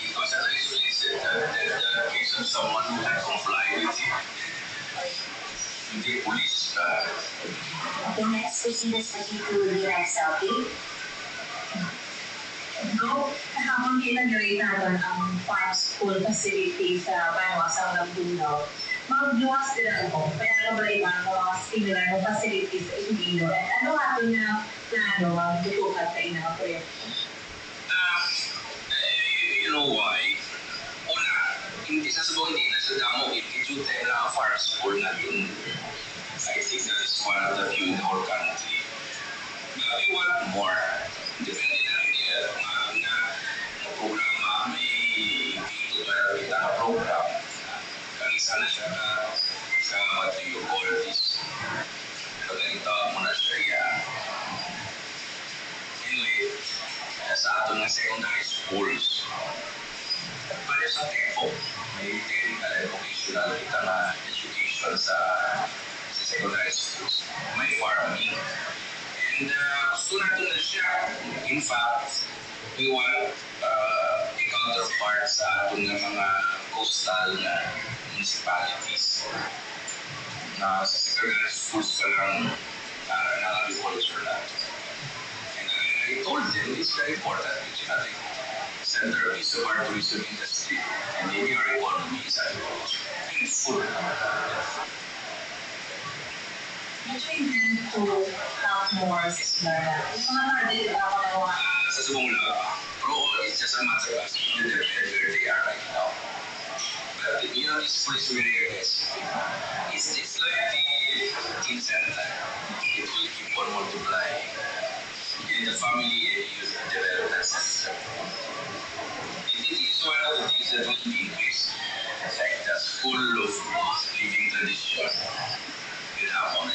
Because as I usually said, the case of someone who had complied with it, the police. Okay, next question is to the next selfie. Go, habang ginag-rate natin ang farm school facility sa Banwasang Laguna, mag-luwas din ako. Kaya ba iba ang mga similar na facilities sa Iloilo? At ano ato na plano magtutukat sa inang proyekto? You know why? Una, hindi sa na sa damo, i-jute na ang farm school natin. I think that is one of the few in the whole country. But we want more. Depende na rin na programa, may dito na program. Isa na siya sa what do you call this? Pagkakita mo na siya yan. Anyway, sa ato ng secondary schools, pwede sa TECO, may technical and vocational kita na education sa secondary schools. May farming. And gusto natin na siya. In fact, we want a counterpart sa ato ng mga coastal municipalities na sa secondary schools pa lang ng agriculture natin. And I told them it's very important which natin centerpiece of our tourism industry and in our economy is agriculture and food. Did you intend to have more similar na? Yung mga nardit ako na mga sa subong lang, pero it's just a matter of where they are right now. But you know, this place where it is, it's like the teen center. It will keep on multiplying. And the family use the development system. It is one of the things that will be increased, like the school of living tradition. That one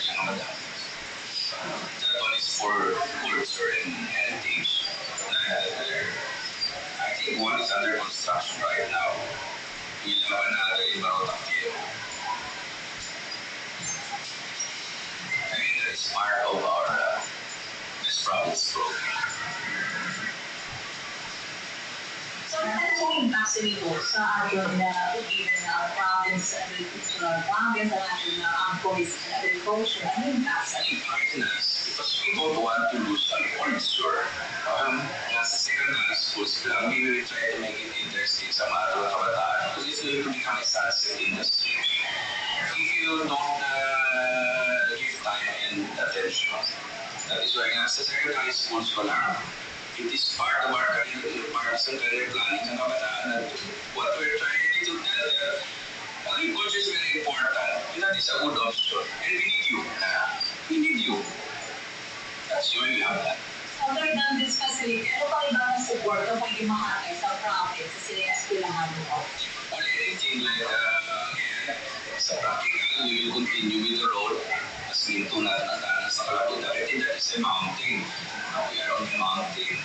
is for culture and heritage. I think one is under construction right now. We'll have another in Barotaqueo. I mean, that is part of our Best Province program. So, ano pong impact nito sa atin na even province agricultural province at atin na ang policy agriculture? Ano yung impact sa atin? Because we don't want to lose our culture. Nasa secondary schools lang, we will try to make it interesting sa mga kabataan because it's going to become a sunset industry. If you don't give time That is why nga sa secondary schools pa lang, it is part of our career, part sa career planning ng kabataan. And what we're trying to tell them, agriculture is very important. That is a good option. And we need you. We need you. That's why we have that. Other than this facility, ano pa ibang support na pwede makakay sa province sa sila eskwelahan mo? Or anything like, again, sa practical, we will continue with the role as minto na natana sa Kalapod. That is a mountain. We are on the mountain.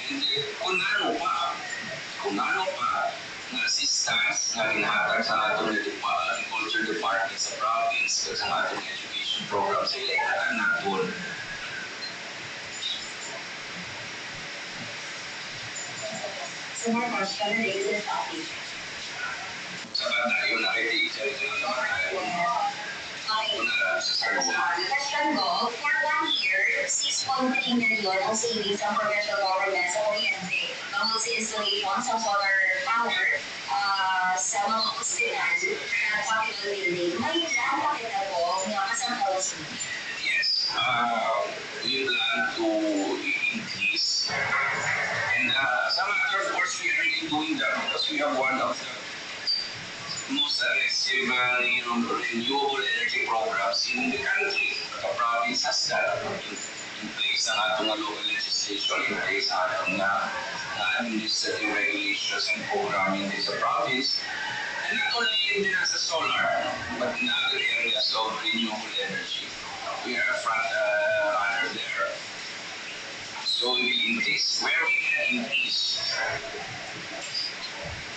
And kung ano pa, na assistance na hinahatag sa atong agriculture department sa province at sa atong education program sa ilahatan natin. So more question related to the topic. Sabat tayo na ito na naman tayo. Question ko, for 1 year, 6.3 million ang savings ang provincial government sa kuryente tungkol sa installation sa solar power sa mga ospital at capital building. May plan pa kita po na kasamtaw sa Yes, we plan to increase. And some other, of course, we are really doing that because we have one of the most aggressive renewable energy programs in the country. The province has that in place ang atong local legislation, in place ang atong administrative regulations and programming in the province. And not only in the solar, but in other areas of renewable energy. We are a front runner there. So we will increase where we can increase.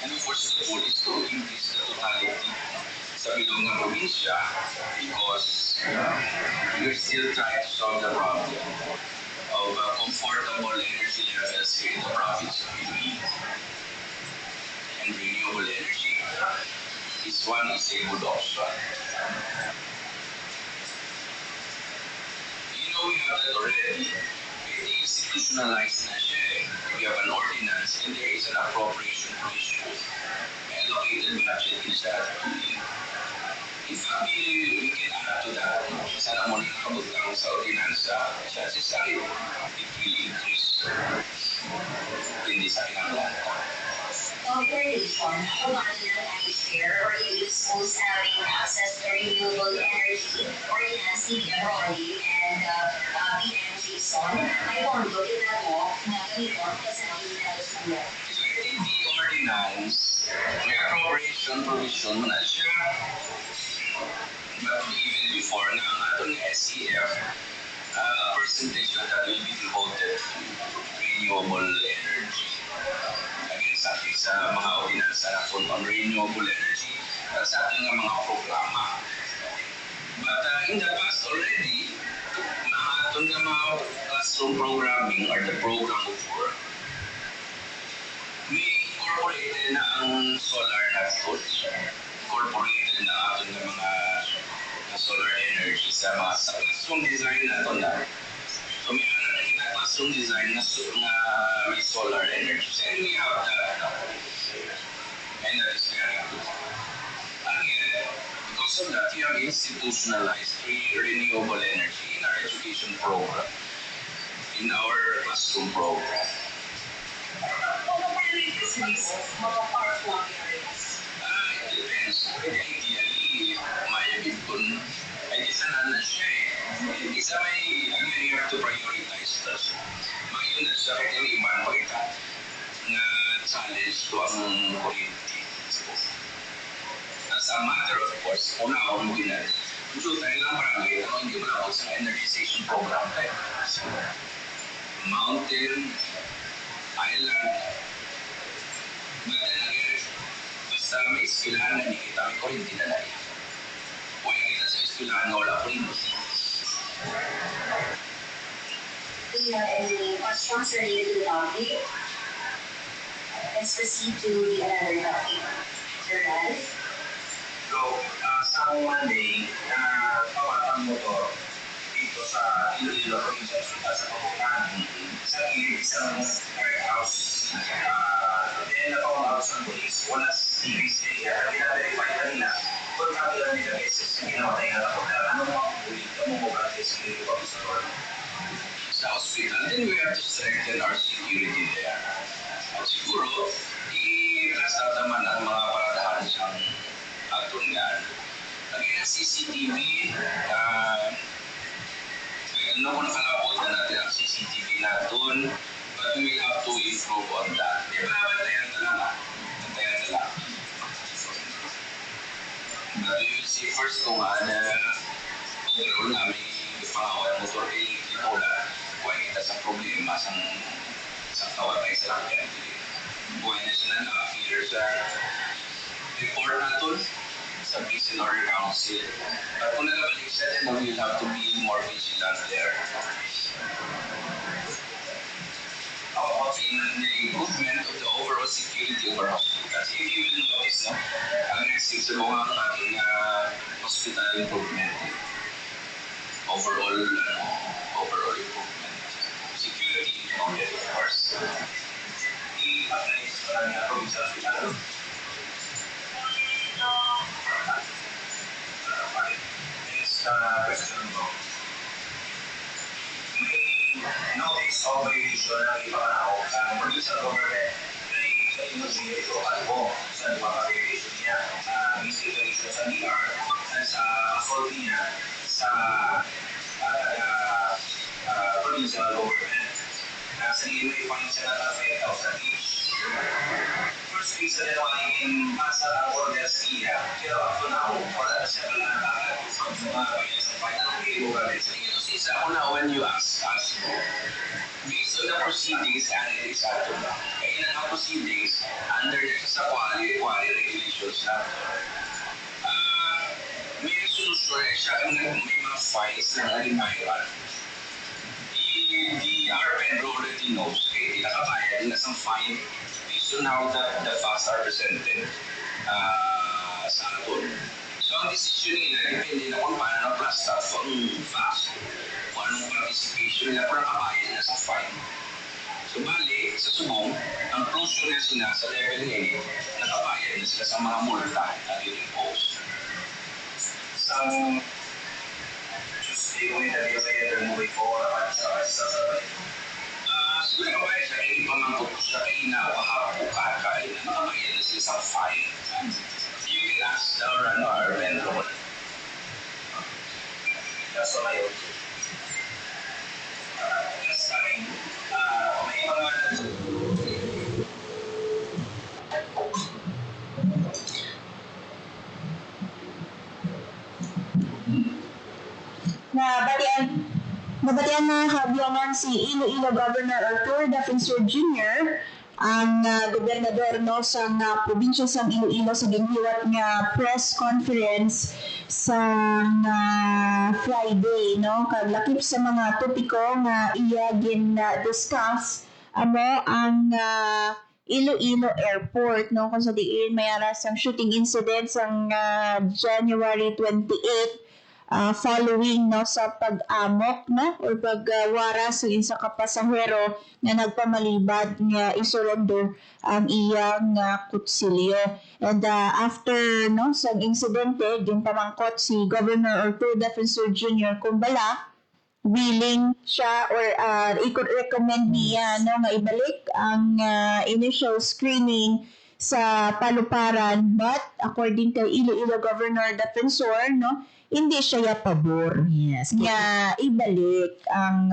And of course, the goal is to increase the totality sa bilog ng probinsya because we're still trying to solve the problem of comfortable energy levels here in the province of Iloilo. And renewable energy is a good option. You know, we have that already. Institutionalized na siya eh. We have an ordinance and there is an appropriation issue. May allocated budget din siya at in fact, we can add to that. Sana mo na nakabutang sa ordinansa. Chances are it will increase. Hindi sa pinanglanta. Population, kumani ng share or use schools having access to renewable energy or enhancing enrolling and PMG son. May pondo kita mo na ganito kasi nakikita sa mo. So in the ordinance, may appropriation provision mo na siya. But even before na ang atong SEF, a percentage na that will be devoted to renewable energy. Sa ating sa mga ordinansa na on renewable energy sa ating mga programa. But in the past already, mahatong na mga classroom programming or the program of work, may incorporated na ang solar na tools. Incorporated na ating na mga solar energy sa mga sa classroom design na ito na. So may classroom design na may solar energy. And we have that. And that is very good. Again, because of that, we have institutionalized renewable energy in our education program, in our classroom program. It depends. Ideally, mayabig kung ay isa na siya eh. Isa may you have to prioritize this. Ngayon na sa akin iban mo ito na challenge ko ang kuryente. As a matter of course, una ako mo ginag. Gusto tayo lang barangay, ano hindi mo lang sa energization program tayo. Mountain, island, but then again, basta may iskilahan na kita, may kuryente na lang. Kung kita sa iskilahan na wala kuryente. Do you have any questions related to the topic? Let's proceed to the other topic. Gerald? So, sa Monday, pawatang motor dito sa Iloilo Provincial Hospital sa Pabukan, sa gilid isang warehouse. Then, napawag sa police, wala CBC, na-verify kanina, kung kapila nila beses yung ginawa tayo na kapag ano mo, mo ba sa hospital, then we have to strengthen our security there. At siguro, i-rest out naman ang mga paradahan sa atungan. Lagyan ng CCTV, ano kung nakalapot na natin ang CCTV natin, but we will have to improve on that. Diba, bantayan na lang. Bantayan na lang. But you will see first kung overall na may pangawal motor kay Ebola, kung kita sa problema sa kawatay sa lakyan. Kung na sila na-appear sa report natin sa Peace and Order Council. But kung nagabalik sa din, we will have to be more vigilant there. How about in the improvement of the overall security of our hospitals? If you will notice, ang next sa mga ating hospital improvement. Overall improvement. Security included, of course. I-apply sa provincial hospital. Next question po. May notice of violation ng ipangaw sa provincial government ay inusin ito po sa violation niya miscegenation sa DR at sa assault niya sa provincial government. Sa may fine siya na 5,000 each. First week sa dalawa in masa ng orders niya, pero ako na wala na siya pala nakakagod sa mga kaya sa fine. Anong kilo ka rin? Sa inyo sis, ako na when you ask us, based on the proceedings, analyze ato na. Kaya na ang proceedings, under sa quality regulations na. May solusyon siya, may mga files na naging mayroon. The RPN already knows, kaya tinakabayan na sa fine based on how the facts are presented sa aton. So ang decision nila, depende na kung paano na-plasta kung facts, kung anong participation nila, kung nakabayan na sa fine. So bali, sa subong, ang closure na sila sa level A, nakabayan na sila sa mga multa na i-impose. Some Tuesday kung interview kayo na moving forward sa sabay. Siguro ka ba siya, hindi pa mangkot ko siya kayo na wakapo kakain na nakamayan na sila sa file. You can ask our vendor. That's all I would do. Next time, may mga Nabatian na kabiyangan si Iloilo Governor Arthur Defensor Jr. ang gobernador sa probinsya sa Iloilo sa ginhiwat nga press conference sa Friday, no? Kaglakip sa mga topiko nga iya discuss ang Iloilo Airport, no? Kung sa diin may aras ang shooting incident sa January 28 following sa pag-amok or pagwara sa isa ka pasahero nga nagpamalibad nga isurrender ang iyang kutsilyo. And after sa insidente, ginpamangkot si Governor Arthur Defensor Jr. kung bala willing siya or i-could recommend niya nga ibalik ang initial screening sa Paluparan, but according kay Iloilo Governor Defensor, hindi siya pabor. Yes. Nga ibalik ang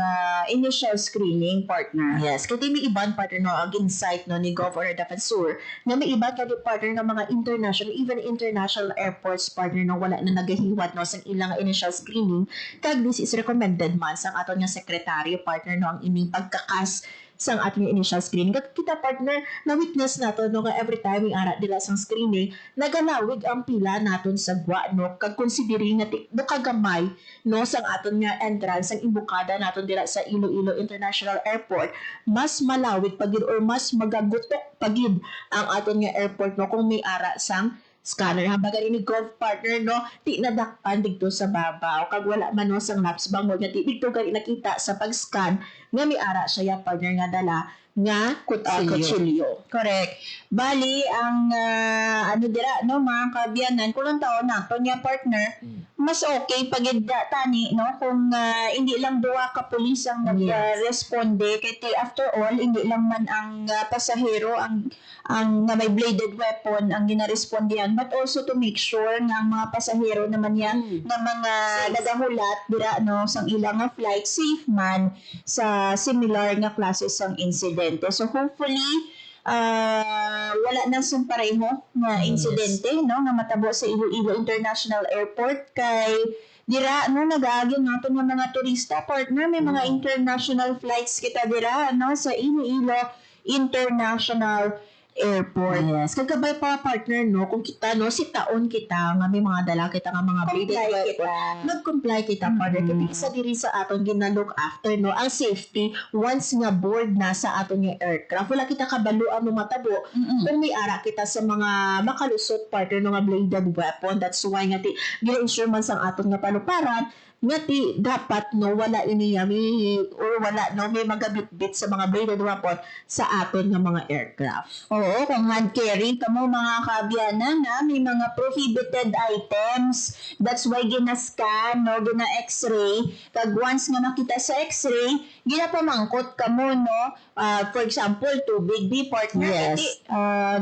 initial screening, partner. Yes, kaya may ibang partner ang insight ni Governor Defensor na may ibang partner ng mga even international airports partner wala na nagahiwat sa ilang initial screening kag this is recommended man sa aton nga sekretaryo partner ang ining pagkakas sang ating initial screening. Kita partner, na-witness nato nga every time yung ara nila sang screening, nagalawig ang pila naton sa gwa, kag considering nga kagamay, sang aton nga entrance, ang imbukada naton dila sa Iloilo International Airport, mas malawig pagid or mas magagutok pagid ang aton nga airport, kung may ara sang scanner. Habang ni Gov partner, di nadakpan dito sa babaw. Kag wala man sang laps bangod nga di dito gani nakita sa pag-scan nga may ara siya partner nga dala nga kutsilyo. Correct. Bali, ang ano dira, no, mga kabyanan, kulang taon na, to niya partner, mas okay pag tani, no, kung hindi lang duwa ka pulis ang nag-responde, kaya after all, hindi lang man ang pasahero ang nga may bladed weapon ang ginarespondihan, but also to make sure nga ang mga pasahero naman yan, nga mga nagahulat, dira, no, sang ilang nga flight, safe man sa similar nga classes ng incidente. So hopefully, wala na sa pareho nga insidente, no, nga matabo sa Iloilo International Airport kay dira no nagaagyan nato nga mga turista partner, may mga international flights kita dira no sa Iloilo International Airport. Yes. Kagabay pa partner, no, kung kita, no, si taon kita, nga may mga dala kita nga mga bladed weapon, nag-comply kita, partner. Kaya isa diri sa aton ginalook after, no, ang safety, once nga board na sa aton yung aircraft, wala kita kabaluan mo matabo, kung may ara kita sa mga makalusot, partner, no, nga bladed weapon. That's why nga ti, gina-instruments ang aton nga panuparan, nga ti dapat no wala ini or wala no may magabitbit sa mga bladed weapon sa aton nga mga aircraft. Oo, kung hand carry kamo mga kabyanan na may mga prohibited items. That's why gina-scan, no, gina-x-ray. Kag once nga makita sa x-ray, ginapamangkot kamo, no. For example, tubig di partner, Yes.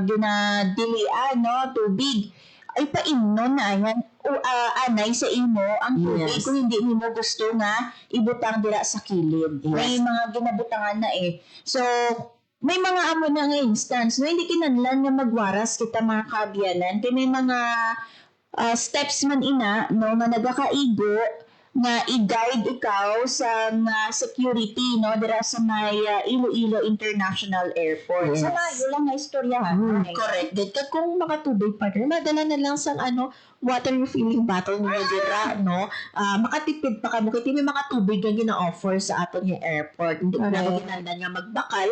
gina-dilian, no, tubig. Ay paimnon na yan anay sa imo ang tubig Yes. kung hindi nimo gusto nga ibutang dira sa kilid. May mga ginabutangan na eh. So may mga amo na nga instance no hindi kinahanglan nga magwaras kita mga kabyanan kay may mga steps man ina no nga nagakaigo nga i-guide ikaw sa security no dira sa may Iloilo International Airport. Yes. Sa mayo lang nga istorya ha. Correct. Kag kung makatubig partner, madala na lang sang water refilling bottle nga dira, no? Makatipid pa kamo kay may mga tubig nga gina-offer sa aton yung airport. Hindi na ako kinahanglan nga magbakal.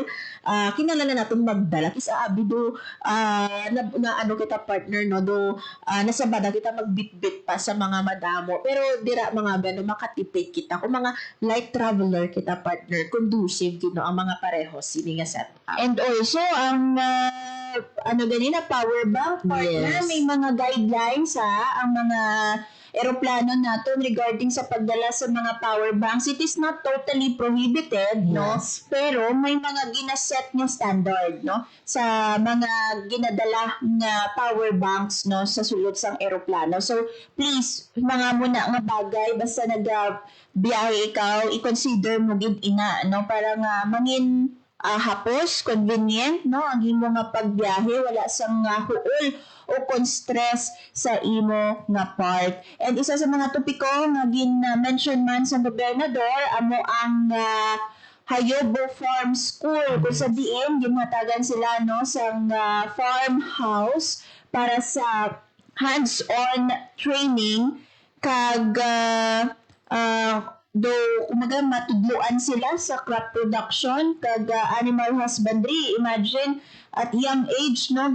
Kinahanglan na natin magdala kisa abido na ano kita partner no do nasa bada kita magbitbit pa sa mga madamo. Pero dira mga gano makatipid kita kung mga light traveler kita partner, conducive gino ang mga pareho sini nga setup. And also, ang ganina, power bank partner, Yes. may mga guidelines ang mga eroplano natin regarding sa pagdala sa mga power banks. It is not totally prohibited, no? Yes. Pero may mga ginaset na standard, no? Sa mga ginadala na power banks, no? Sa sulod sang eroplano. So, please, mga muna nga bagay, basta nag-biyahe ikaw, i-consider mo gid ina, no? Para nga mangin hapos, convenient, no? Ang imo nga pagbiyahe, wala sang huol o stress sa imo nga part. And isa sa mga topiko nga gin-mention man sa gobernador, amo ang Hayobo Farm School. Kung sa diin, ginhatagan sila no sa farmhouse para sa hands-on training kag do umaga matudluan sila sa crop production kag animal husbandry. Imagine at young age no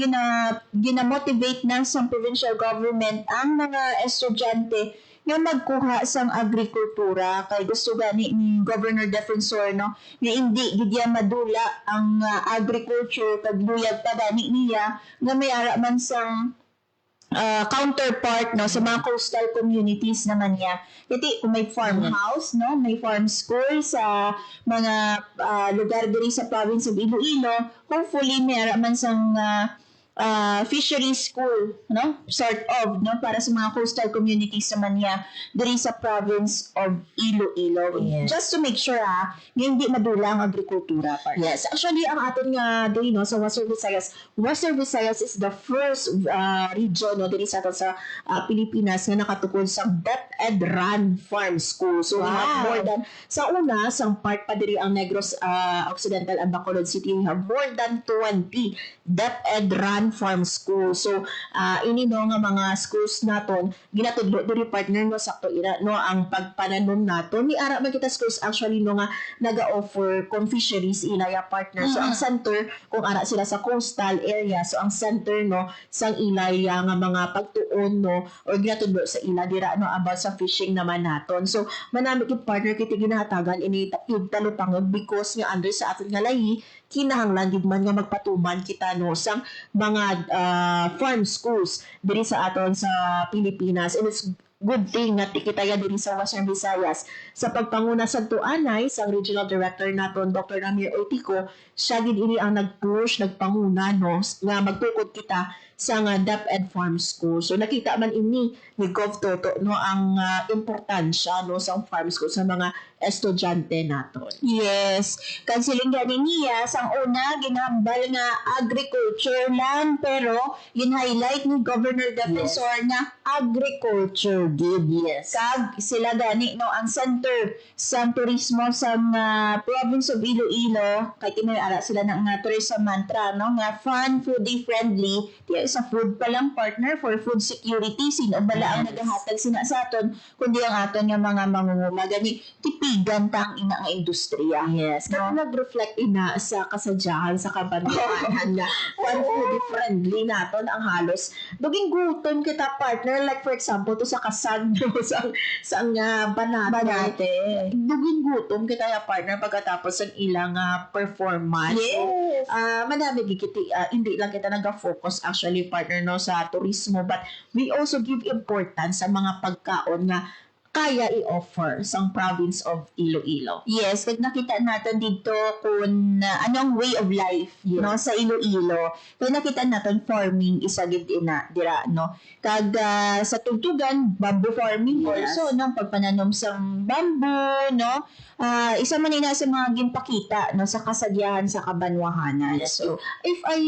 gina-motivate na sa provincial government ang mga estudyante nga magkuha sang agrikultura kay gusto gani ni Governor Defensor no nga hindi gid niya madula ang agriculture kag luyag pa gani niya nga may ara man sang counterpart no sa mga coastal communities naman niya. Kasi kung may farmhouse no, may farm school sa mga lugar diri sa province of Iloilo, hopefully may man sang fishery school, no? Sort of, no? Para sa mga coastal communities naman niya diri sa province of Iloilo. Yes. Just to make sure nga hindi madula ang agrikultura. Yes, actually ang aton nga diri no sa Western Visayas is the first region no diri sa aton sa Pilipinas nga nakatukod sa DepEd Run Farm School. So we have more than sa una sang part pa diri ang Negros Occidental and Bacolod City, we have more than 20 DepEd Run One Farm School. So ini no nga mga schools naton ginatudlo diri partner no sakto ira no ang pagpananom naton ni ara man kita schools actually no nga naga-offer kung fisheries ilaya partner. So ang center kung ara sila sa coastal area, so ang center no sang ilaya nga mga pagtuon no or ginatudlo sa ila dira no about sa fishing naman naton. So manami kit partner kiti ginahatagan ini talupangod because nga under sa aton nga lahi kinahanglan gid man nga magpatuman kita no sang mga farm schools diri sa aton sa Pilipinas, and it's good thing nga tikitaya diri sa Western Visayas sa pagpanguna sa tuanay sang regional director naton Dr. Ramir Oitico. Siya gid ini ang nag-push nagpanguna no nga magtukod kita sa nga DepEd Farm School. So nakita man ini ni Gov Toto no ang importansya no sa farm school sa mga estudyante naton. Yes. Kansiling gani niya, sang una, ginambal nga agriculture lang, pero highlight ni Governor Defensor na agriculture gid. Yes. Kag sila gani, no, ang center sa turismo sa province of Iloilo, kay tinayara sila ng tourism mantra, no, nga fun, foodie friendly, tiya sa food pa lang partner for food security, sino bala ang nagahatag sina sa aton, kundi ang aton nga mga mangunguma, gani, tipigan ta ang ina nga industriya. Yes. Kaya nag-reflect ina sa kasadyahan sa kabanwahan na fun foodie friendly naton ang halos. Duging gutom kita partner, like for example to sa Kasag no, sa Banate. Duging gutom kita ya partner pagkatapos ng ilang performance. Yes. So, madami gikiti hindi lang kita naga-focus actually partner no sa turismo, but we also give importance sa mga pagkaon nga kaya i-offer sa province of Iloilo. Yes, kag nakita natin dito kung anong way of life no sa Iloilo. Kaya nakita natin farming isa gid ina dira no. Kag sa tugtugan bamboo farming also no pagpananom sang bamboo no. Isa man ina sa mga ginpakita no sa kasadyahan sa kabanwahanan. Yes. So if I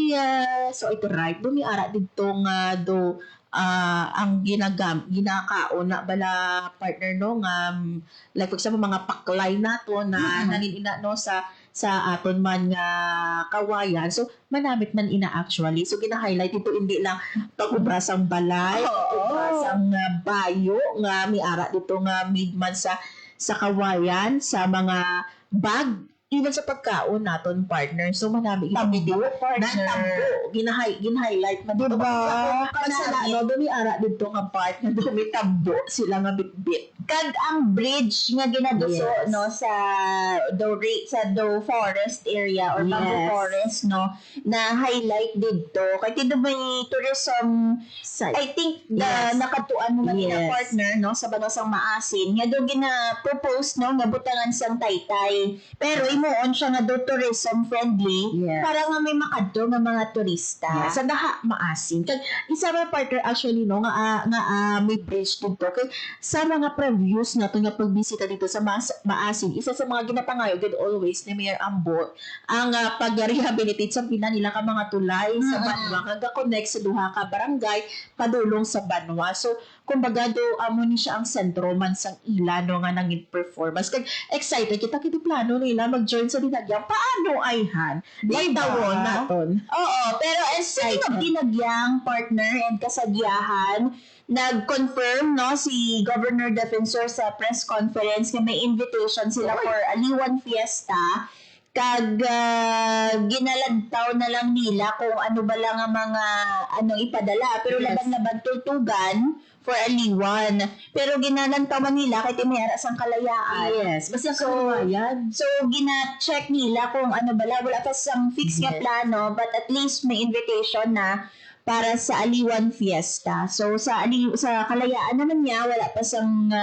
so ito right bumiara dito nga do ang ginakaon na bala partner no nga like for example mga paklay nato na naninina no sa aton man nga kawayan. So manamit man ina actually. So gina-highlight ito hindi lang pag-ubra sang balay, pag-ubra sang bayo nga miara dito nga midman sa kawayan, sa mga bag, even sa pagkaon naton partner. So manami Tambo, partner. Gin-highlight man dito. Diba? Kasi dumi ara dito nga part na dumi tambo sila nga bitbit. Kag ang bridge nga ginaduso Yes. no sa do forest area or bamboo Yes. forest no na highlight dito kay tido may tourism Site. I think Yes. nakatuan mo man Yes. partner no sa Banosang Maasin nga do gina-propose no nga butangan sang Taytay, pero imuon siya nga do tourism friendly Yes. para nga may makadto nga mga turista. Sa daha maasin. Kag isa ra partner actually no nga may bridge dito kay sa mga previews nato nga pagbisita dito sa maasin, isa sa mga ginapangayo gid always ni Mayor Ambo ang pag-rehabilitate sa pila nila ka mga tulay sa Banwa kag connect sa duha ka barangay padulong sa Banwa. So kumbaga do amo ni siya ang sentro man sang ila no nga nangin performance. Kag excited kita kiti plano nila mag-join sa dinagyang paano ay han. Diba? Tawon naton. Oo, pero speaking of dinagyang partner and kasadyahan, nag-confirm no si Governor Defensor sa press conference na may invitation sila for Aliwan Fiesta. Kag ginalagtaw na lang nila kung ano ba lang ang mga ipadala, pero laban-laban tutugan for Aliwan. Pero ginalantawan nila kay Timayara sang Kalayaan. Yes, basta kawayan. So, gina-check nila kung ano bala. Wala pa sang fixed nga plano, but at least may invitation na para sa Aliwan Fiesta. So, sa Kalayaan naman niya, wala pa sang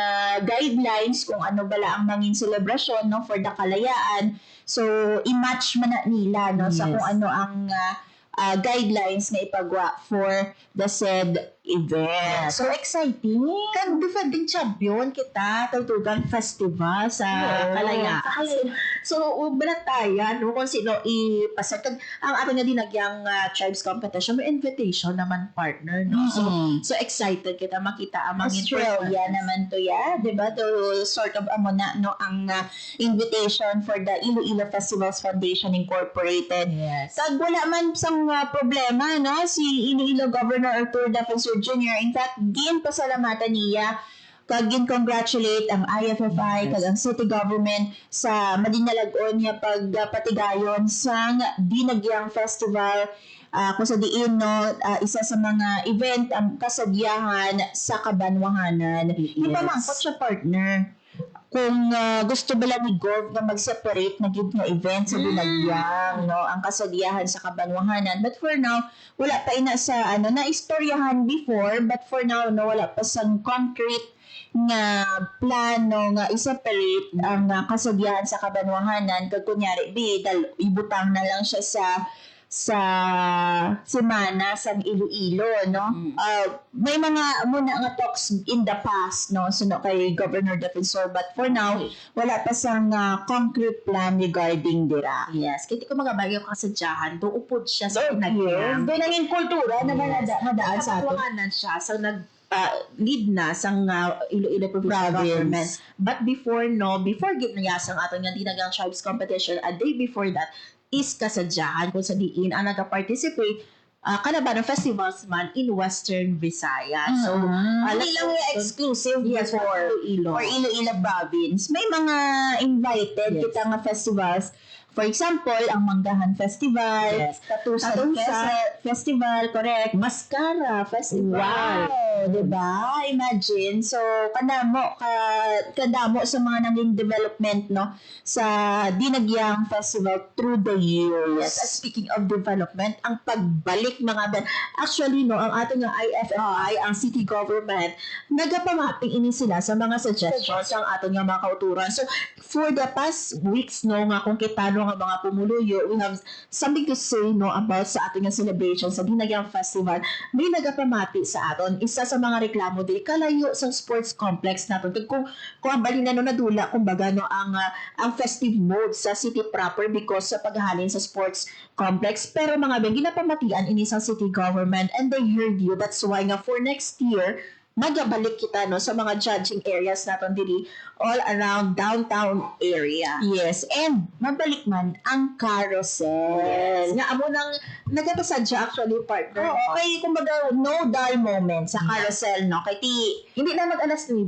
guidelines kung ano bala ang mangin celebration no, for the Kalayaan. So, i-match man na nila no, sa kung ano ang guidelines na ipagwa for the said event. So exciting. Kang defending champion kita, Tugtugan Festival sa Kalayaan. So, balataya, no, kung sino ipasag. Ang ato nga dinagyang tribes competition, may invitation naman, partner, no? So excited kita makita ang mga Australia naman to diba? To sort of no, ang invitation for the Iloilo Festivals Foundation Incorporated. Yes. Kag wala man sang problema, no, si Iloilo Governor Arturo Defensor Jr. In fact, pasalamatan niya kag congratulate ang IFFI kag ang city government sa madinalagon niya pagpatigayon sang Dinagyang Festival kung sa diin, no, isa sa mga event ang kasadyahan sa Kabanwahanan. Di ba mangkot siya, partner? Kung gusto ba lang ni Gov na mag-separate na gid nga event sa Dinagyang, no, ang kasadyahan sa Kabanwahanan. But for now, wala pa ina sa na-istoryahan before, but for now, no, wala pa sang concrete nga plano nga i-separate ang kasadyahan sa Kabanwahanan. Kag kunyari, ibutang na lang siya sa semana sa Iloilo, no? May mga muna nga talks in the past, no, so kay Governor Defensor, but for now wala pa sang concrete plan regarding dira. Yes, kaya ko mga bagay kasadyahan, doon upod siya sa Yes, Dinagyang. doon ang kultura na madaan sa ato. Kapanganan siya sa lead na sang Iloilo Provincial Government. But before gid na sang ato nga Dinagyang Tribes Competition, a day before that is kasadyahan kung sa diin ang nag-participate kanaban ng festivals man in Western Visayas. So, Hindi lang yung exclusive yes, for Iloilo. Iloilo province. May mga invited kita nga festivals. For example, ang Manggahan Festival, Yes. Tatusan Festival, correct. Mascara Festival. Wow, diba? Imagine. So, kadamo sa mga naging development, no, sa Dinagyang Festival through the years. Yes, speaking of development, ang pagbalik mga actually, no, ang ating IFFI, ang city government, nagapamapping ini sila sa mga suggestions ang ating mga kauturan. So, for the past weeks, no, nga kung kita, no, nga mga pumuluyo, we have something to say, no, about sa ating celebration sa Dinagyang Festival. May nagapamati sa aton. Isa sa mga reklamo di kalayo sa sports complex naton. Kung ang balin na nadula, kumbaga, no, ang festive mode sa city proper because sa paghahalin sa sports complex. Pero mga bang, ginapamatian ini sa city government and they heard you. That's why nga for next year, magabalik kita, no, sa mga judging areas naton diri all around downtown area. Yes, and mabalik man ang carousel. Yes. Nga amo nang nagapasadya actually, partner. Oo, okay, kumbaga no dull moment sa carousel, no? Kay Hindi na mag-alas 9.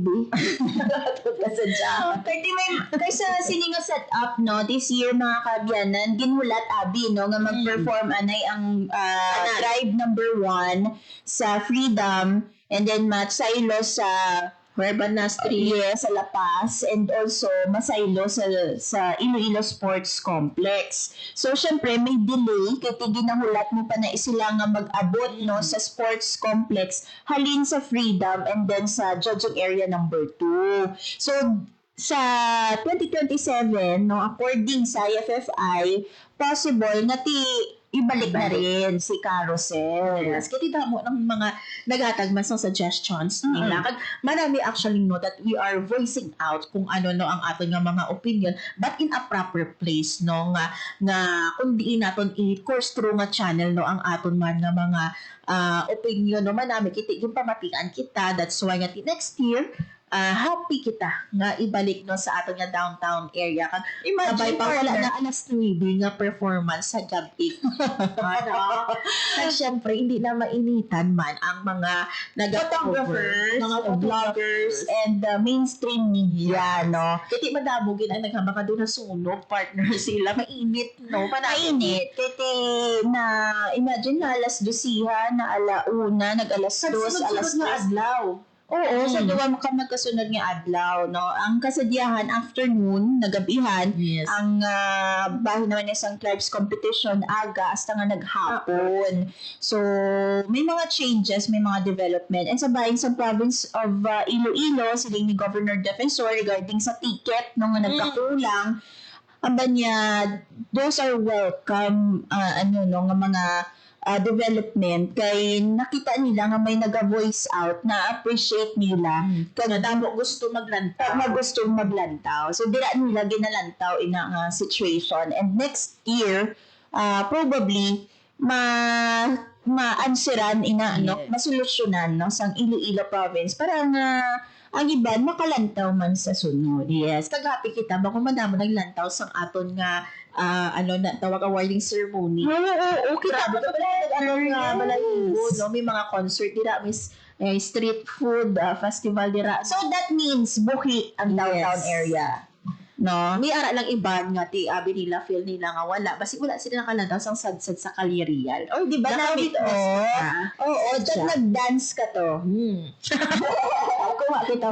Nagapasadya. Kaysa sini nga set up, no, this year mga kabyanan, ginulat abi, no, nga mag-perform anay ang tribe number 1 sa Freedom, and then Matsaylo sa Huerban Street. Yes, sa La Paz, and also Masaylo sa Iloilo Sports Complex. So, syempre, may delay kaya ginahulat mo pa na sila nga mag-abot, no, sa sports complex, halin sa Freedom, and then sa judging area number 2. So, sa 2027, no, according sa IFFI, possible na ibalik na rin si carousel. Yes, kaya mo ng mga nagatag mas ng suggestions nila. Kag marami actually, no, that we are voicing out kung ano, no, ang aton nga mga opinion, but in a proper place, no, nga kung diin naton i-course through nga channel, no, ang aton man nga mga opinion, no, manami kita yung pamatian kita. That's why nga next year happy kita nga ibalik, no, sa aton nga downtown area. Kag Imagine pa wala na alas 9 nga performance sa gabi. Kag syempre hindi na mainitan man ang mga photographers, mga vloggers, and mainstream media, no? Kiti madabugin ang naghambaka doon na sunog, partner sila. Mainit, no? Mainit. Kiti na, imagine na alas 12, na alauna, nag-alas 2, alas 3. adlaw. Oo, sa duwa magkasunod nga adlaw, no? Ang kasadyahan afternoon, nagabihan, Yes. ang bahin naman isang tribes competition aga hasta nga naghapon. So, may mga changes, may mga development. And sa bahin sa province of Iloilo, siling ni Governor Defensor regarding sa ticket no nga nagkakulang. Aba niya, those are welcome nga mga development kay nakita nila nga may naga-voice out na appreciate nila kag Damo gusto maglantaw. nga gustong maglantaw. So dira nila ginalantaw ina nga situation, and next year probably ma-answeran ina masolusyonan no sang Iloilo province para nga ang iban makalantaw man sa sunod. Yes, kagapi kita ba kung madamo naglantaw sang aton nga na tawag awarding ceremony. Oo, kita ba nga balahibo, no? May mga concert dira, may street food festival dira. So that means buhi ang downtown area. No, may ara lang iban nga ti abi nila feel nila nga wala basi wala sila nakalantaw sang sadsad sa Kalyerial. Or di ba namin oo, nag-dance ka to. Kuha kita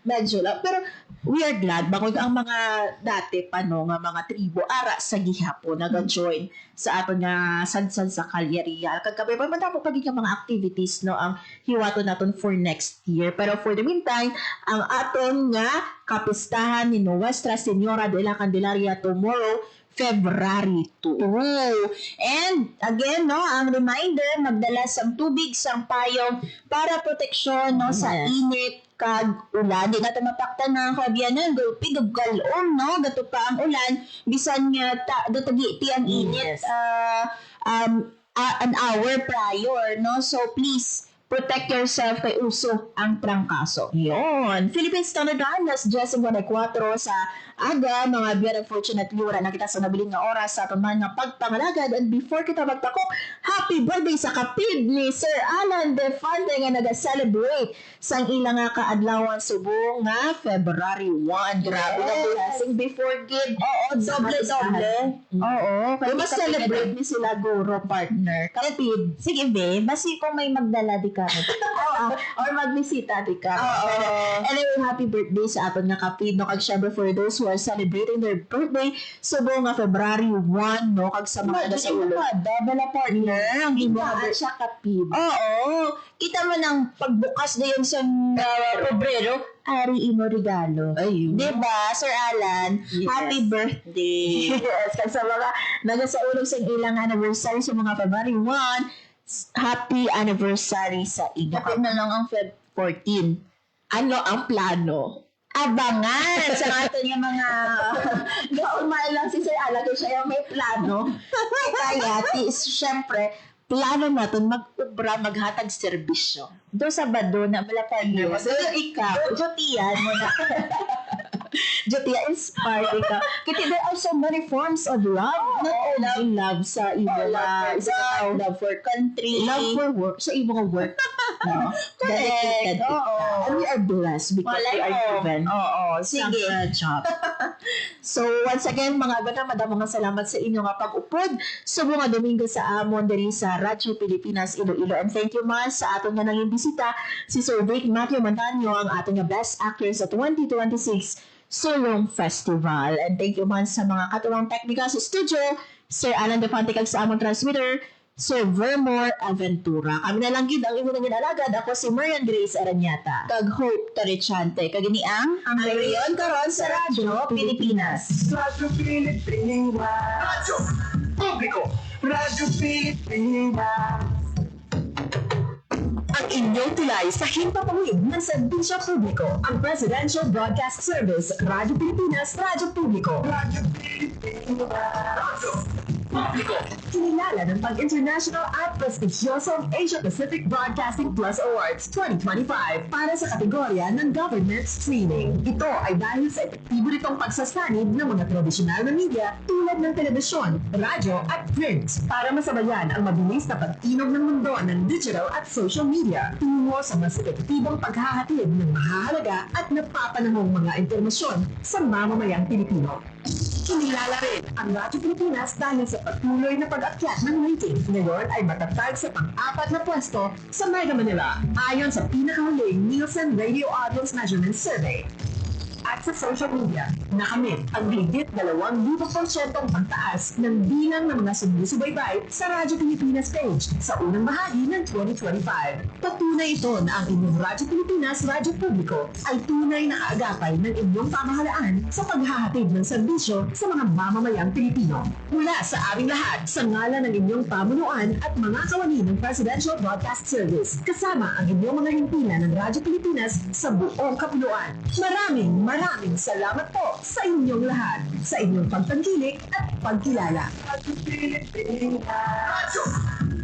medyo lang. Pero we are glad bakod ang mga dati pa no nga mga tribo ara sa gihapon naga-join sa aton nga sadsad sa Kalyerial. Kagkabay pa madamo pagiging mga activities no ang hiwato naton for next year. Pero for the meantime, ang aton nga kapistahan ni Nuestra Señora de la Candelaria tomorrow, February 2. And again, no, ang reminder, magdala sang tubig, sang payong para proteksyon no sa init kag ulan. Di natin mapaktan ng kabiyanan, gulpi, galom, no? Gato pa ang ulan, bisan nga datagiti ang init an hour prior, no? So please, protect yourself kay uso ang trangkaso. Yun. Philippine Standard Time, las 10:04 sa aga, mga biyar, unfortunately, wala na kita sa nabiling nga oras sa aton man nga pagpangalagad. And before kita magtako, happy birthday sa kapid ni Sir Alan Defante nga nag-celebrate sang ilang nga kaadlawan subong nga February 1. Grabe na blessing before gid. Oo, doble. Oo, kaya mas celebrate ni sila guro partner. Kapid. Sige be, basi kung may magdala di ka. Or magbisita di ka. Anyway, happy birthday sa aton nga kapid no, kag syempre for those who are celebrating their birthday subong nga February 1 no, kag sa mga sa ulo. Double partner ang at siya kapid. Oo. Kita mo nang pagbukas na yun sa Pebrero, ari imo regalo. Diba, Sir Alan? Yes. Happy birthday. Yes, kag sa mga nagasaulog sa ilang anniversary sa mga February 1, happy anniversary sa inyo. Kapit na lang ang Feb 14. Ano ang plano? Abangan sa atin yung mga gaumay lang si Sir Alan kung siya yung may plano. Kaya, syempre, plano natin mag-ubra, maghatag serbisyo. Doon sa Bado na malapad na. So, ikaw, jutiyan mo na. Jutiya, inspired ikaw. Kasi there are so many forms of love. Not only love sa ibang love for country, love for work, sa ibang work. No? Dedicated. And we are blessed because we are given. Sige. Job. So, once again, mga bata, madamang salamat sa inyo nga pag-upod sa mga Domingo sa amon diri sa Radyo Pilipinas Iloilo. And thank you man sa aton nga nanging bisita, si Sir Vic Matthew Mantanio, ang aton nga Best Actor sa 2026 Sulong Festival. And thank you man sa mga katuwang teknika sa studio, Sir Alan Defante kag sa among transmitter, Sir Vermore Aventura. Kami na lang gid ang imo nang ginalagad. Ako si Marian Grace Aranyata. Kag Hope Torrechante. Kag ini ang Rayon karon sa Radyo Pilipinas. Radyo Pilipinas. Radyo Publiko. Radyo Pilipinas. Ang inyong tulay sa himpapawid ng serbisyo publiko. Ang Presidential Broadcast Service, Radyo Pilipinas, Radyo Publiko. Radyo Pilipinas. Radyo Publiko. Kinilala ng pag-international at prestigyosong Asia Pacific Broadcasting Plus Awards 2025 para sa kategorya ng Government Streaming. Ito ay dahil sa epektibo nitong pagsasanib ng mga tradisyonal na media tulad ng telebisyon, radyo at print para masabayan ang mabilis na pag-inog ng mundo ng digital at social media tungo sa mas epektibong paghahatid ng mahalaga at napapanahong mga impormasyon sa mamamayang Pilipino. Kinilala rin ang Radyo Pilipinas dahil sa patuloy na pag-akyat ng rating. Ngayon ay matatag sa pang-apat na pwesto sa Mega Manila ayon sa pinakahuling Nielsen Radio Audience Measurement Survey. At sa social media, nakamit ang higit 2,000% pagtaas ng bilang ng mga sumusubaybay sa Radyo Pilipinas page sa unang bahagi ng 2025. Patunay ito na ang inyong Radyo Pilipinas Radyo Publiko ay tunay na kaagapay ng inyong pamahalaan sa paghahatid ng serbisyo sa mga mamamayang Pilipino. Mula sa aming lahat, sa ngalan ng inyong pamunuan at mga kawani ng Presidential Broadcast Service, kasama ang inyong mga himpilan ng Radyo Pilipinas sa buong kapuluan. Maraming salamat po sa inyong lahat, sa inyong pagtangkilik at pagkilala. Radyo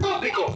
Publiko,